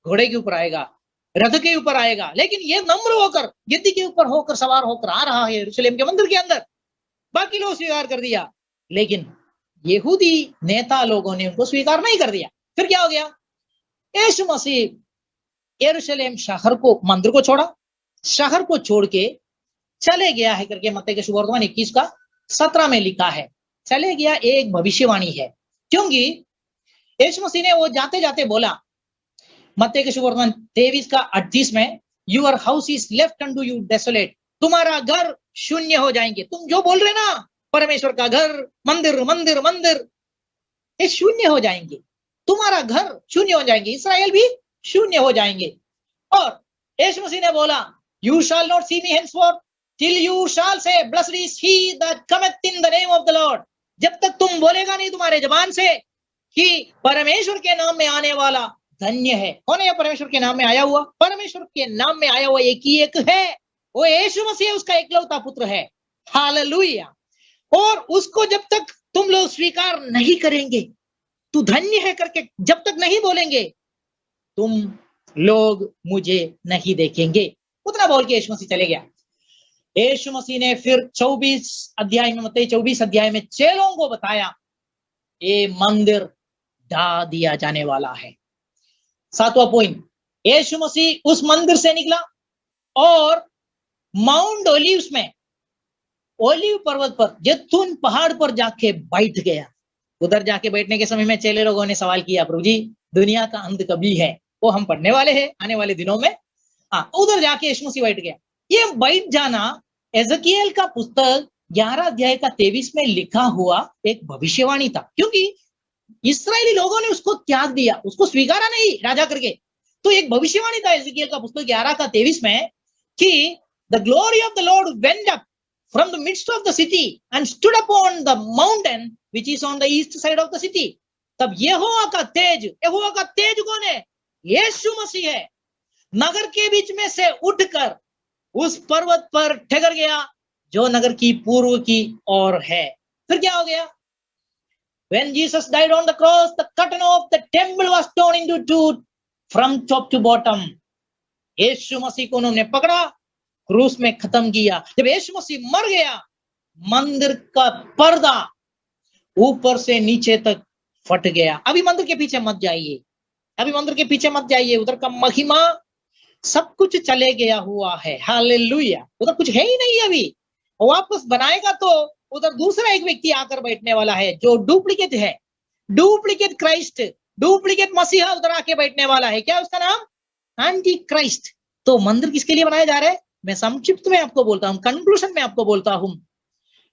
घोड़े के ऊपर आएगा, रथ के ऊपर आएगा, लेकिन ये नम्र होकर गद्दी के ऊपर होकर सवार होकर आ रहा है यरूशलेम के मंदिर के अंदर। बाकी लोग स्वीकार कर दिया, लेकिन यहूदी नेता लोगों ने उनको स्वीकार नहीं कर दिया। फिर क्या हो गया? यीशु मसीह यरूशलेम शहर को, मंदिर को छोड़ा, शहर को छोड़ के चले गया है करके मत्ती के सुवर्तमान 21:17 में लिखा है। चले गया एक भविष्यवाणी है, क्योंकि यीशु मसीह ने वो जाते जाते बोला मत्ती के सुवर्तमान 23:38 में, your house is left unto you desolate, तुम्हारा घर शून्य हो जाएंगे। तुम जो बोल रहे ना परमेश्वर का घर, मंदिर मंदिर मंदिर, ये शून्य हो जाएंगे, तुम्हारा घर शून्य हो जाएंगे, इसराइल भी शून्य हो जाएंगे। और यीशु मसीह ने बोला, you shall not see me henceforth till you shall say blessed is he that cometh in the name of the lord. जब तक तुम बोलेगा नहीं तुम्हारे जबान से कि परमेश्वर के नाम में आने वाला धन्य है। कौन है परमेश्वर के नाम में आया हुआ? परमेश्वर के नाम में आया हुआ एक ही एक है, वो यीशु मसीह, उसका एकलौता पुत्र है। हालेलुया। और उसको जब तक तुम लोग स्वीकार नहीं करेंगे, तू धन्य है करके जब तक नहीं बोलेंगे, तुम लोग मुझे नहीं देखेंगे। उतना बोल के यीशु मसीह चले गया। यीशु मसीह ने फिर 24 अध्याय में, मत्ती 24 अध्याय में चेलों को बताया, ये मंदिर ढा दिया जाने वाला है। 7वां पॉइंट, यीशु मसीह उस मंदिर से निकला और माउंट ओलिव्स में, ओलिव पर्वत पर, जैतून पहाड़ पर जाके बैठ गया। उधर जाके बैठने के समय में चेले लोगों ने सवाल किया, प्रभु जी दुनिया का अंत कभी है? वो हम पढ़ने वाले हैं आने वाले दिनों में। उधर जाके यीशु मसीह बैठ गया। ये बैठ जाना एजकियेल का पुस्तक 11 अध्याय का 23 में लिखा हुआ एक भविष्यवाणी था, क्योंकि इस्राएली लोगों ने उसको त्याग दिया, उसको स्वीकारा नहीं राजा करके। तो एक भविष्यवाणी था एजकियेल का पुस्तक 11 का 23 में कि the glory of the Lord went up from the midst of the city and stood upon the mountain which is on the east side of the city। तब यहोवा का तेज कौन है? यीशु मसीह है। नगर के बीच में से उठकर उस पर्वत पर ठहर गया जो नगर की पूर्व की ओर है। फिर क्या हो गया? When Jesus died on the cross, the curtain of the temple was torn into two from top to bottom। यीशु मसीह को उन्होंने पकड़ा, क्रूस में खत्म किया। जब यीशु मसीह मर गया, मंदिर का पर्दा ऊपर से नीचे तक फट गया। अभी मंदिर के पीछे मत जाइए, अभी मंदिर के पीछे मत जाइए, उधर का महिमा सब कुछ चले गया हुआ है। हालेलुया। उधर कुछ है ही नहीं। अभी वापस बनाएगा तो उधर दूसरा एक व्यक्ति आकर बैठने वाला है जो डुप्लीकेट है, डुप्लीकेट क्राइस्ट, डुप्लीकेट मसीहा उधर आके बैठने वाला है। क्या उसका नाम? Anti Christ. तो मंदिर किसके लिए बनाया जा रहा है? मैं संक्षिप्त में आपको बोलता हूं, कंक्लूजन में आपको बोलता हूं,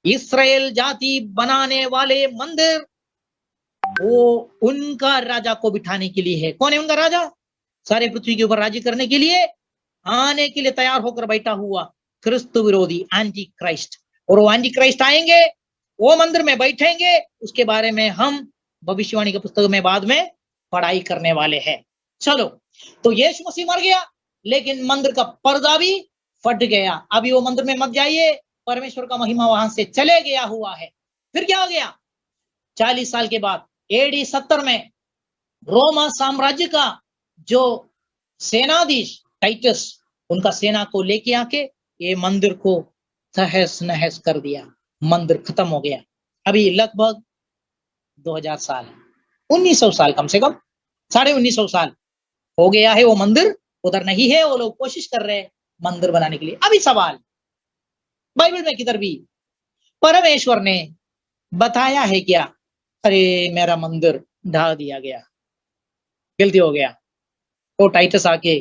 इस्राएल जाति बनाने वाले मंदिर वो उनका राजा को बिठाने के लिए है। कौन है उनका राजा? सारे पृथ्वी के ऊपर राज्य करने के लिए, आने के लिए तैयार होकर बैठा हुआ क्रिस्तु विरोधी एंटी क्राइस्ट। और वो एंटी क्राइस्ट आएंगे, वो मंदिर में बैठेंगे। उसके बारे में हम भविष्यवाणी के पुस्तक में बाद में पढ़ाई करने वाले हैं। चलो, तो यीशु मसीह मर गया, लेकिन मंदिर का पर्दा भी फट गया। अभी वो मंदिर में मत जाइए, परमेश्वर का महिमा वहां से चले गया हुआ है। फिर क्या हो गया? 40 साल के बाद AD 70 में रोमा साम्राज्य का जो सेनाधीश टाइटस, उनका सेना को लेके आके ये मंदिर को तहस नहस कर दिया। मंदिर खत्म हो गया। अभी लगभग 2000 साल, 1900 साल, कम से कम 1950 साल हो गया है। वो मंदिर उधर नहीं है। वो लोग कोशिश कर रहे हैं मंदिर बनाने के लिए। अभी सवाल, बाइबल में किधर भी परमेश्वर ने बताया है क्या? अरे मेरा मंदिर ढा दिया गया, गलती हो गया, तो टाइटस आके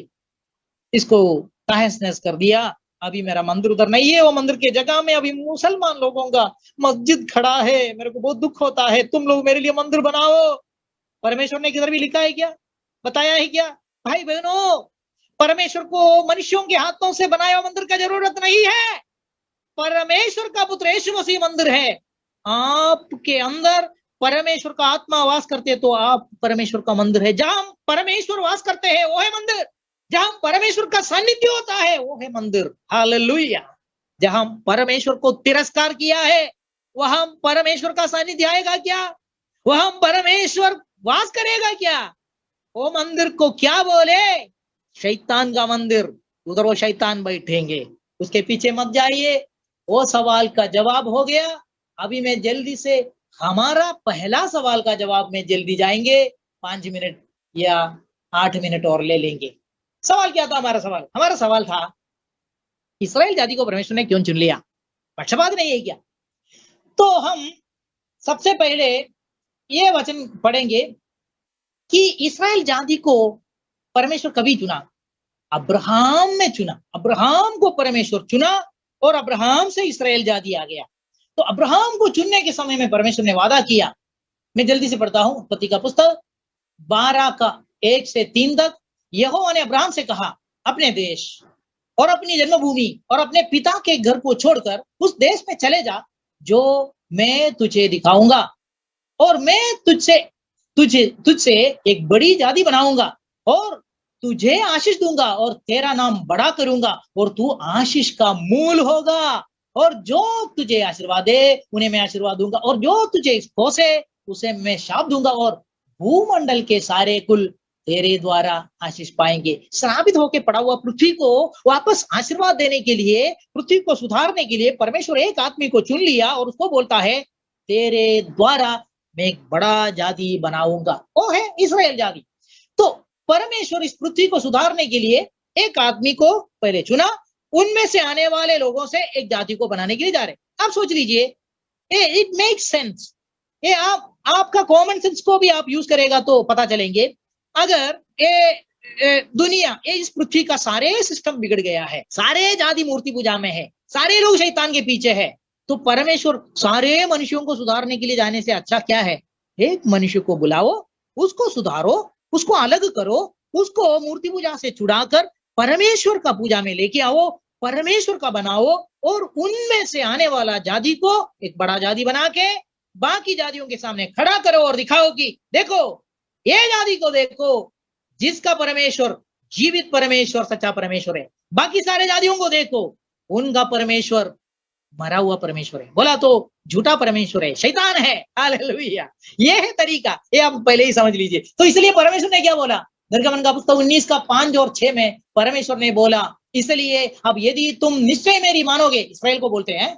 इसको तहस नहस कर दिया। अभी मेरा मंदिर उधर नहीं है। वो मंदिर के जगह में अभी मुसलमान लोगों का मस्जिद खड़ा है। मेरे को बहुत दुख होता है। तुम लोग मेरे लिए मंदिर बनाओ। परमेश्वर ने किधर भी लिखा है क्या? बताया है क्या? भाई बहनों, परमेश्वर को मनुष्यों के हाथों से बनाया हुआ मंदिर का जरूरत नहीं है। परमेश्वर का पुत्र यीशु मसीह मंदिर है। आपके अंदर परमेश्वर का आत्मा वास करते तो आप परमेश्वर का मंदिर है। जहां परमेश्वर वास करते हैं वो है मंदिर। जहां परमेश्वर का सानिध्य होता है वो है मंदिर। हालेलुया। जहां परमेश्वर को तिरस्कार किया है वहां परमेश्वर का सानिध्य आएगा क्या? वहां परमेश्वर वास करेगा क्या? वो मंदिर को क्या बोले? शैतान का मंदिर। उधर वो शैतान बैठेंगे, उसके पीछे मत जाइए। वो सवाल का जवाब हो गया। अभी मैं जल्दी से हमारा पहला सवाल का जवाब में जल्दी जाएंगे। 5 मिनट या 8 मिनट और ले लेंगे। सवाल क्या था हमारा सवाल? हमारा सवाल था इस्राएल जाति को परमेश्वर ने क्यों चुन लिया? पक्षपात नहीं है क्या? तो हम सबसे पहले ये वचन पढ़ेंगे कि इस्राएल जाति को परमेश्वर कभी चुना? अब्राहम ने चुना। अब्राहम को परमेश्वर चुना और अब्राहम से इस्राएल जाति आ गया। तो अब्राहम को चुनने के समय में परमेश्वर ने वादा किया। मैं जल्दी से पढ़ता हूं, उत्पत्ति का पुस्तक 12 का 1 से 3 तक। यहोवा ने अब्राहम से कहा, अपने देश और अपनी जन्मभूमि और अपने पिता के घर को छोड़कर उस देश में चले जा जो मैं तुझे दिखाऊंगा, और मैं तुझसे एक बड़ी जाति बनाऊंगा और तुझे आशीष दूंगा और तेरा नाम बड़ा करूंगा और तू आशीष का मूल होगा, और जो तुझे आशीर्वाद दे उन्हें मैं आशीर्वाद दूंगा, और जो तुझे कोसे उसे मैं शाप दूंगा, और भूमंडल के सारे कुल तेरे द्वारा आशीष पाएंगे। श्रापित होकर पड़ा हुआ पृथ्वी को वापस आशीर्वाद देने के लिए, पृथ्वी को सुधारने के लिए परमेश्वर एक आदमी को चुन लिया और उसको बोलता है तेरे द्वारा मैं एक बड़ा जाति बनाऊंगा, वो है इस्राएल जाति। तो परमेश्वर इस पृथ्वी को सुधारने के लिए एक आदमी को पहले चुना, उनमें से आने वाले लोगों से एक जाति को बनाने के लिए जा रहे। आप सोच लीजिए, इट मेक्स सेंस। ये आपका कॉमन सेंस को भी आप यूज करेगा तो पता चलेंगे। अगर दुनिया इस पृथ्वी का सारे सिस्टम बिगड़ गया है, सारे जाति मूर्ति पूजा में है, सारे लोग शैतान के पीछे है, तो परमेश्वर सारे मनुष्यों को सुधारने के लिए जाने से अच्छा क्या है? एक मनुष्य को बुलाओ, उसको सुधारो, उसको अलग करो, उसको मूर्ति पूजा से छुड़ाकर परमेश्वर का पूजा में लेके आओ, परमेश्वर का बनाओ, और उनमें से आने वाला जाति को एक बड़ा जाति बना के बाकी जातियों के सामने खड़ा करो और दिखाओ कि देखो, ये जाति को देखो जिसका परमेश्वर जीवित परमेश्वर सच्चा परमेश्वर है। बाकी सारे जातियों को देखो, उनका परमेश्वर मरा हुआ परमेश्वर है, बोला तो झूठा परमेश्वर है, शैतान है। हालेलुया, ये है तरीका, ये आप पहले ही समझ लीजिए। तो इसलिए परमेश्वर ने क्या बोला? निर्गमन का पुस्तक 19 का 5 और 6 में परमेश्वर ने बोला, इसलिए अब यदि तुम निश्चय मेरी मानोगे, इस्राएल को बोलते हैं,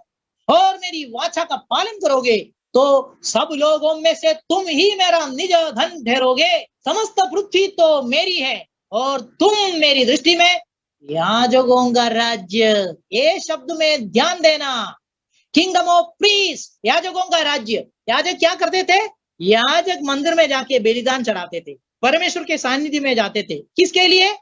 और मेरी वाचा का पालन करोगे, तो सब लोगों में से तुम ही मेरा निज धन ठहरोगे। समस्त पृथ्वी तो मेरी है और तुम मेरी दृष्टि में याजकों का राज्य। ये शब्द में ध्यान देना, किंगडम ऑफ प्रीस्ट, याजकों का राज्य। याजक क्या करते थे? याजक मंदिर में जाके बलिदान चढ़ाते थे, परमेश्वर के सानिध्य में जाते थे। किसके लिए?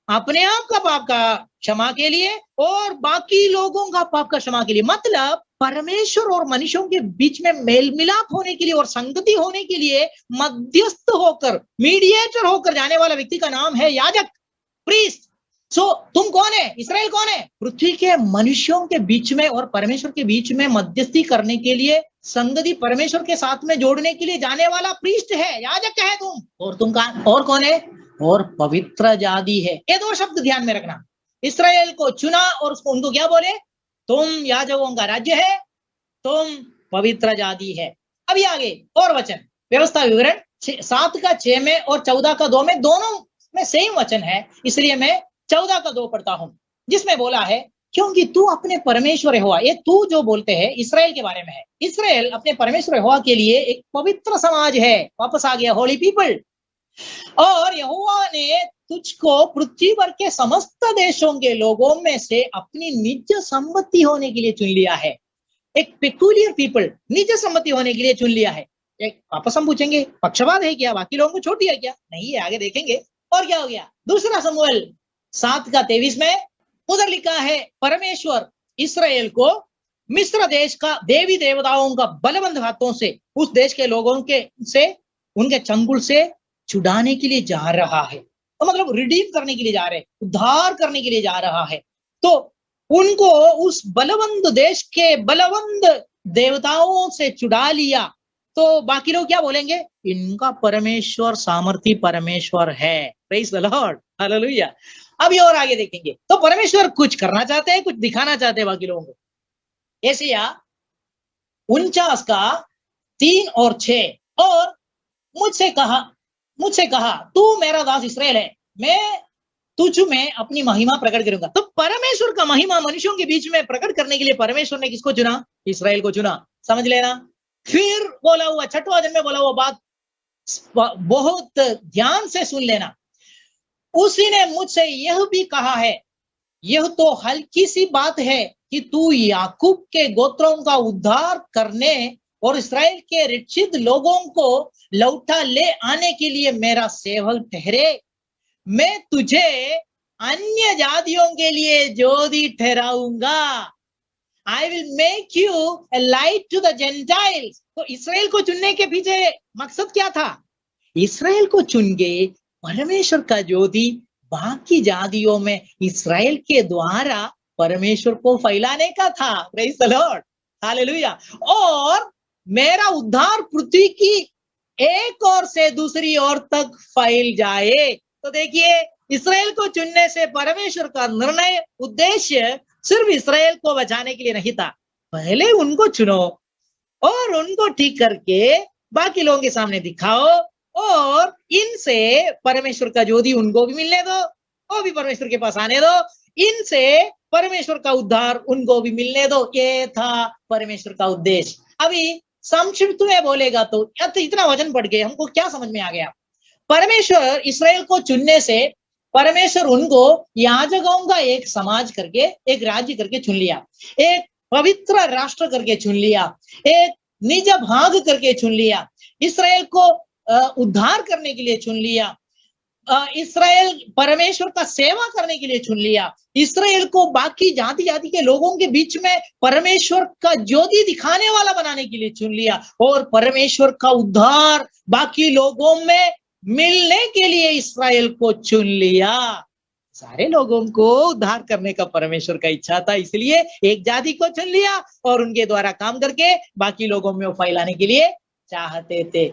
अपने आप का पाप का क्षमा के लिए और बाकी लोगों का पाप का क्षमा के लिए। मतलब परमेश्वर और मनुष्यों के बीच में मेल मिलाप होने के लिए और संगति होने के लिए मध्यस्थ होकर, मीडिएटर होकर जाने वाला व्यक्ति का नाम है याजक, प्रीस्ट। सो तुम कौन है? इस्राएल कौन है? पृथ्वी के मनुष्यों के बीच में और परमेश्वर के बीच में मध्यस्थी करने के लिए, संगति परमेश्वर के साथ में जोड़ने के लिए जाने वाला प्रीस्ट है, याजक है तुम। और तुम और कौन है? और पवित्र जाति है। ये दो शब्द ध्यान में रखना। इस्राएल को चुना और उसको उनको क्या बोले? तुम याजकों का राज्य है, तुम पवित्र जाति है। अभी आगे और वचन, व्यवस्था विवरण 7 का 6 में और 14 का 2 में, दोनों में सेम वचन है, इसलिए मैं 14 का 2 पढ़ता हूं, जिसमें बोला है क्योंकि तू अपने परमेश्वर यहोवा, ये तू जो बोलते हैं इस्राएल के बारे में है। इस्राएल अपने परमेश्वर यहोवा के लिए एक पवित्र समाज है, वापस आ गया, होली पीपल। और यहोवा ने तुझको पृथ्वी पर के समस्त देशों के लोगों में से अपनी निज संपत्ति होने के लिए चुन लिया है। एक पेक्यूलियर पीपल, निज संपत्ति होने के लिए चुन लिया है। एक वापस हम पूछेंगे, पक्षपात है क्या? बाकी लोगों को छोड़ दिया क्या? नहीं है, आगे देखेंगे। और क्या हो गया? दूसरा शमूएल 7 का 23 में उधर लिखा है, परमेश्वर इस्राएल को मिस्र देश का देवी देवताओं का बलवंत हाथों से उस देश के लोगों के से उनके चंगुल से छुड़ाने के लिए जा रहा है। तो मतलब रिडीम करने के लिए जा रहे हैं, उद्धार करने के लिए जा रहा है। तो उनको उस बलवंत देश के बलवंत देवताओं से छुड़ा लिया। तो बाकी लोग क्या बोलेंगे? इनका परमेश्वर सामर्थी परमेश्वर है। Praise the Lord, hallelujah. अभी और आगे देखेंगे। तो परमेश्वर कुछ करना चाहते हैं, कुछ दिखाना चाहते हैं बाकी लोगों को। एशिया 49 का 3 और 6, और मुझसे कहा तू मेरा दास इस्राएल है, मैं तुझ में अपनी महिमा प्रकट करूंगा। तो परमेश्वर का महिमा मनुष्यों के बीच में प्रकट करने के लिए परमेश्वर ने किसको चुना? इस्राएल को चुना। समझ लेना। फिर बोला हुआ 6वां दिन में बोला हुआ बात बहुत ध्यान से सुन लेना। उसी ने मुझसे यह भी कहा है, यह तो हल्की सी बात है कि तू याकूब के गोत्रों का उद्धार करने और इस्राएल के रक्षित लोगों को लौटा ले आने के लिए मेरा सेवक ठहरे। मैं तुझे अन्य जातियों के लिए ज्योति ठहराऊंगा। I will make you a light to the gentiles. तो इसराइल को चुनने के पीछे मकसद क्या था? इसराइल को चुन के परमेश्वर का ज्योति बाकी जातियों में इसराइल के द्वारा परमेश्वर को फैलाने का था। Praise the Lord, hallelujah. और मेरा उद्धार पृथ्वी की एक ओर से दूसरी ओर तक फैल जाए। तो देखिए, इसराइल को चुनने से परमेश्वर का निर्णय, उद्देश्य सिर्फ इसराइल को बचाने के लिए नहीं था। पहले उनको चुनो और उनको ठीक करके बाकी लोगों के सामने दिखाओ, और इनसे परमेश्वर का ज्योति उनको भी मिलने दो, वो भी परमेश्वर के पास आने दो। इनसे परमेश्वर का उद्धार उनको भी मिलने दो। ये था परमेश्वर का उद्देश्य। अभी संक्षिप्त में बोलेगा तो इतना वचन पढ़ के हमको क्या समझ में आ गया? परमेश्वर इसराइल को चुनने से परमेश्वर उनको याजकों का एक समाज करके, एक राज्य करके चुन लिया, एक पवित्र राष्ट्र करके चुन लिया, एक निज भाग करके चुन लिया, इसराइल को उद्धार करने के लिए चुन लिया, इसराइल परमेश्वर का सेवा करने के लिए चुन लिया, इसराइल को बाकी जाति जाति के लोगों के बीच में परमेश्वर का ज्योति दिखाने वाला बनाने के लिए चुन लिया, और परमेश्वर का उद्धार बाकी लोगों में मिलने के लिए इसराइल को चुन लिया। सारे लोगों को उद्धार करने का परमेश्वर का इच्छा था, इसलिए एक जाति को चुन लिया और उनके द्वारा काम करके बाकी लोगों में वो फैलाने के लिए चाहते थे।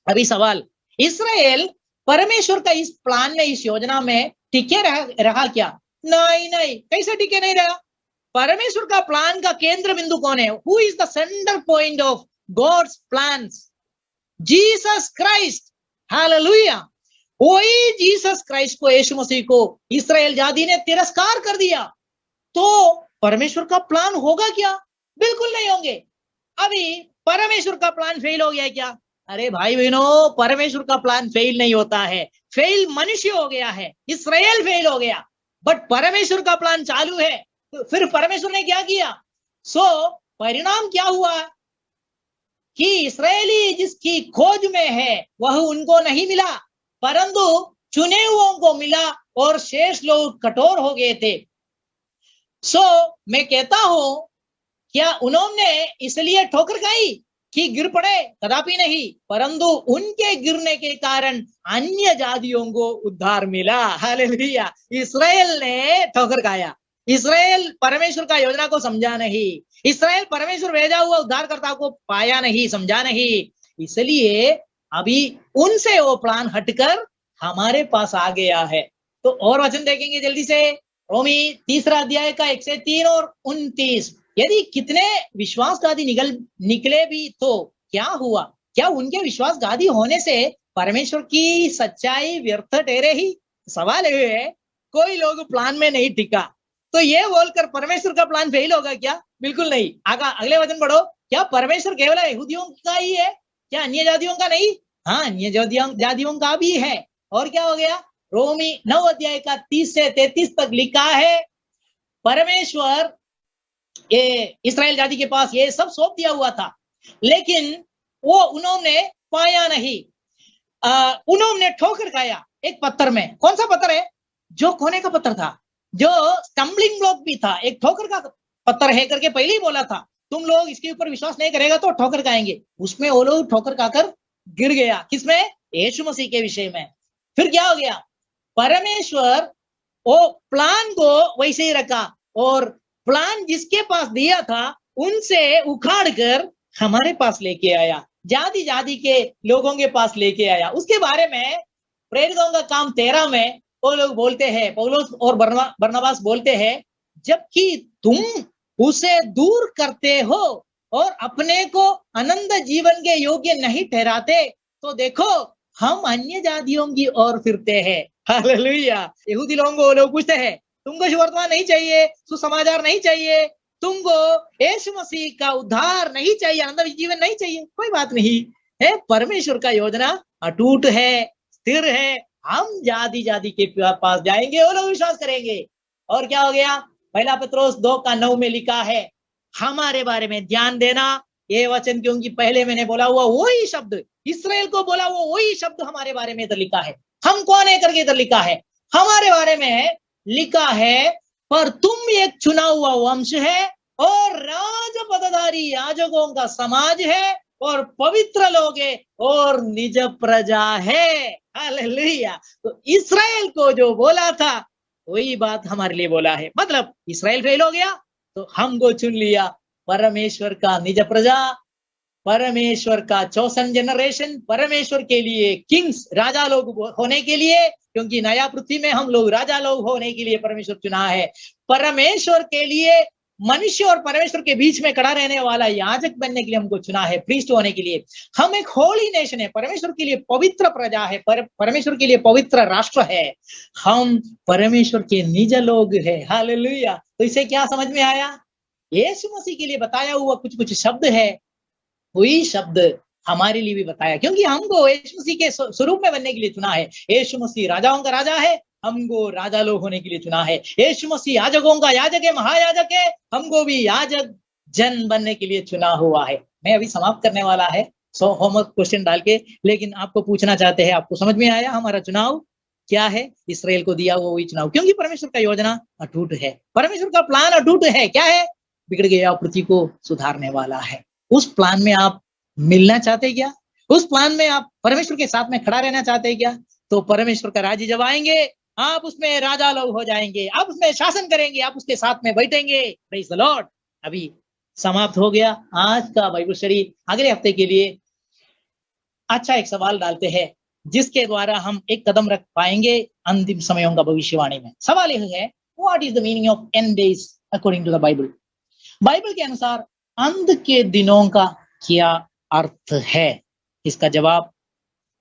अभी सवाल, इसराइल परमेश्वर का इस प्लान में, इस योजना में टिके रहा क्या? नहीं। कैसे टिके नहीं रहा? परमेश्वर का प्लान का केंद्र बिंदु कौन है? Who is the centre point of God's plans? Jesus Christ, hallelujah. वही जीसस क्राइस्ट को, यीशु मसीह को इसराइल जाति ने तिरस्कार कर दिया, तो परमेश्वर का प्लान होगा क्या? बिल्कुल नहीं होंगे। अभी परमेश्वर का प्लान फेल हो गया क्या? अरे भाई बहनों, परमेश्वर का प्लान फेल नहीं होता है, फेल मनुष्य हो गया है, इसराइल फेल हो गया, बट परमेश्वर का प्लान चालू है। तो फिर परमेश्वर ने क्या किया? परिणाम क्या हुआ कि इसराइली जिसकी खोज में है वह उनको नहीं मिला, परंतु चुने हुओं को मिला, और शेष लोग कठोर हो गए थे। मैं कहता हूं, क्या उन्होंने इसलिए ठोकर खाई कि गिर पड़े? कदापि नहीं, परंतु उनके गिरने के कारण अन्य जातियों को उद्धार मिला। हालेलुया। इसराइल ने ठोकर खाया, इसराइल परमेश्वर का योजना को समझा नहीं, इसराइल परमेश्वर भेजा हुआ उद्धारकर्ता को पाया नहीं, समझा नहीं, इसलिए अभी उनसे वो प्लान हटकर हमारे पास आ गया है। तो और वचन देखेंगे जल्दी से, रोमी 3 अध्याय का 1 से 3 और 29। यदि कितने विश्वासघाती निकले भी तो क्या हुआ? क्या उनके विश्वासघाती होने से परमेश्वर की सच्चाई व्यर्थ ठहरे ही? सवाल ये है, कोई लोग प्लान में नहीं टिका तो ये बोलकर परमेश्वर का प्लान फेल होगा क्या? बिल्कुल नहीं। अगले वचन पढ़ो, क्या परमेश्वर केवल यहूदियों का ही है? क्या अन्य जातियों का नहीं? हाँ, अन्य जातियों का भी है। और क्या हो गया? रोमी 9 अध्याय का 30 से 33 तक लिखा है, परमेश्वर ये इसराइल जाति के पास ये सब सौंप दिया हुआ था, लेकिन वो उन्होंने पाया नहीं, उन्होंने ठोकर खाया एक पत्थर में। कौन सा पत्थर है? जो कोने का पत्थर था, जो स्टम्बलिंग ब्लॉक भी था, एक ठोकर का पत्थर है करके पहले ही बोला था, तुम लोग इसके ऊपर विश्वास नहीं करेगा तो ठोकर खाएंगे। उसमें वो लोग ठोकर खाकर गिर गया। किसमें? यीशु मसीह के विषय में। फिर क्या हो गया? परमेश्वर वो प्लान को वैसे ही रखा, और प्लान जिसके पास दिया था उनसे उखाड़ कर हमारे पास लेके आया, जाति जाति के लोगों के पास लेके आया। उसके बारे में प्रेरितों का काम 13 में वो लोग बोलते हैं, पौलुस और बरनबास बोलते हैं, जबकि तुम उसे दूर करते हो और अपने को अनंत जीवन के योग्य नहीं ठहराते, तो देखो हम अन्य जातियों की ओर फिरते हैं। हालेलुया। यहूदी लोगों को लोग पूछते हैं, तुमको सुवर्तमान नहीं चाहिए, सुसमाचार नहीं चाहिए, तुमको यीशु मसीह का उद्धार नहीं चाहिए, अनंत जीवन नहीं चाहिए? कोई बात नहीं, है परमेश्वर का योजना अटूट है, स्थिर है। हम जाति जाति के पास जाएंगे और लोग विश्वास करेंगे। और क्या हो गया? पहला पत्रोस 2:9 में लिखा है, हमारे बारे में ध्यान देना ये वचन, क्योंकि पहले मैंने बोला हुआ वही शब्द, इसराइल को बोला हुआ वही शब्द हमारे बारे में इधर लिखा है। हम कौन है करके इधर लिखा है, हमारे बारे में लिखा है, पर तुम एक चुना हुआ वंश है और राज पदधारी याजकों का समाज है और पवित्र लोग है और निज प्रजा है। हालेलुया। तो इसराइल को जो बोला था वही बात हमारे लिए बोला है। मतलब इसराइल फेल हो गया तो हमको चुन लिया, परमेश्वर का निज प्रजा, परमेश्वर का चौसन जनरेशन, परमेश्वर के लिए किंग्स, राजा लोग होने के लिए, क्योंकि नया पृथ्वी में हम लोग राजा लोग होने के लिए परमेश्वर चुना है। परमेश्वर के लिए, मनुष्य और परमेश्वर के बीच में खड़ा रहने वाला याजक बनने के लिए हमको चुना है, प्रीस्ट होने के लिए। हम एक होली नेशन है, परमेश्वर के लिए पवित्र प्रजा है, परमेश्वर के लिए पवित्र राष्ट्र है। हम परमेश्वर के निज लोग है। हालेलुया। तो इसे क्या समझ में आया? यीशु मसीह के लिए बताया हुआ कुछ कुछ शब्द है, वही शब्द हमारे लिए भी बताया, क्योंकि हमको यीशु मसीह के स्वरूप में बनने के लिए चुना है। यीशु मसीह राजाओं का राजा है, हमको राजा लोग होने के लिए चुना है। यीशु मसीह याजकों का याजक है, महायाजक है, हमको भी याजक जन बनने के लिए चुना हुआ है। मैं अभी समाप्त करने वाला है 100 होमवर्क क्वेश्चन डाल के, लेकिन आपको पूछना चाहते हैं, आपको समझ में आया हमारा चुनाव क्या है? इसराइल को दिया हुआ वही चुनाव, क्योंकि परमेश्वर का योजना अटूट है, परमेश्वर का प्लान अटूट है। क्या है? बिगड़ गया पृथ्वी को सुधारने वाला है। उस प्लान में आप मिलना चाहते क्या? उस प्लान में आप परमेश्वर के साथ में खड़ा रहना चाहते क्या? तो परमेश्वर का राज्य जब आएंगे, आप उसमें राजा लोग हो जाएंगे, आप उसमें शासन करेंगे, आप उसके साथ में बैठेंगे। Praise the Lord. अभी समाप्त हो गया आज का बाइबल स्टडी। अगले हफ्ते के लिए अच्छा एक सवाल डालते हैं, जिसके द्वारा हम एक कदम रख पाएंगे अंतिम समयों का भविष्यवाणी में। सवाल यह है, what is the meaning of end days according to the Bible? Bible के अनुसार अंत के दिनों का क्या अर्थ है? इसका जवाब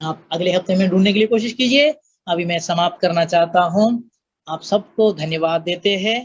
आप अगले हफ्ते में ढूंढने के लिए कोशिश कीजिए। अभी मैं समाप्त करना चाहता हूं। आप सबको धन्यवाद देते हैं।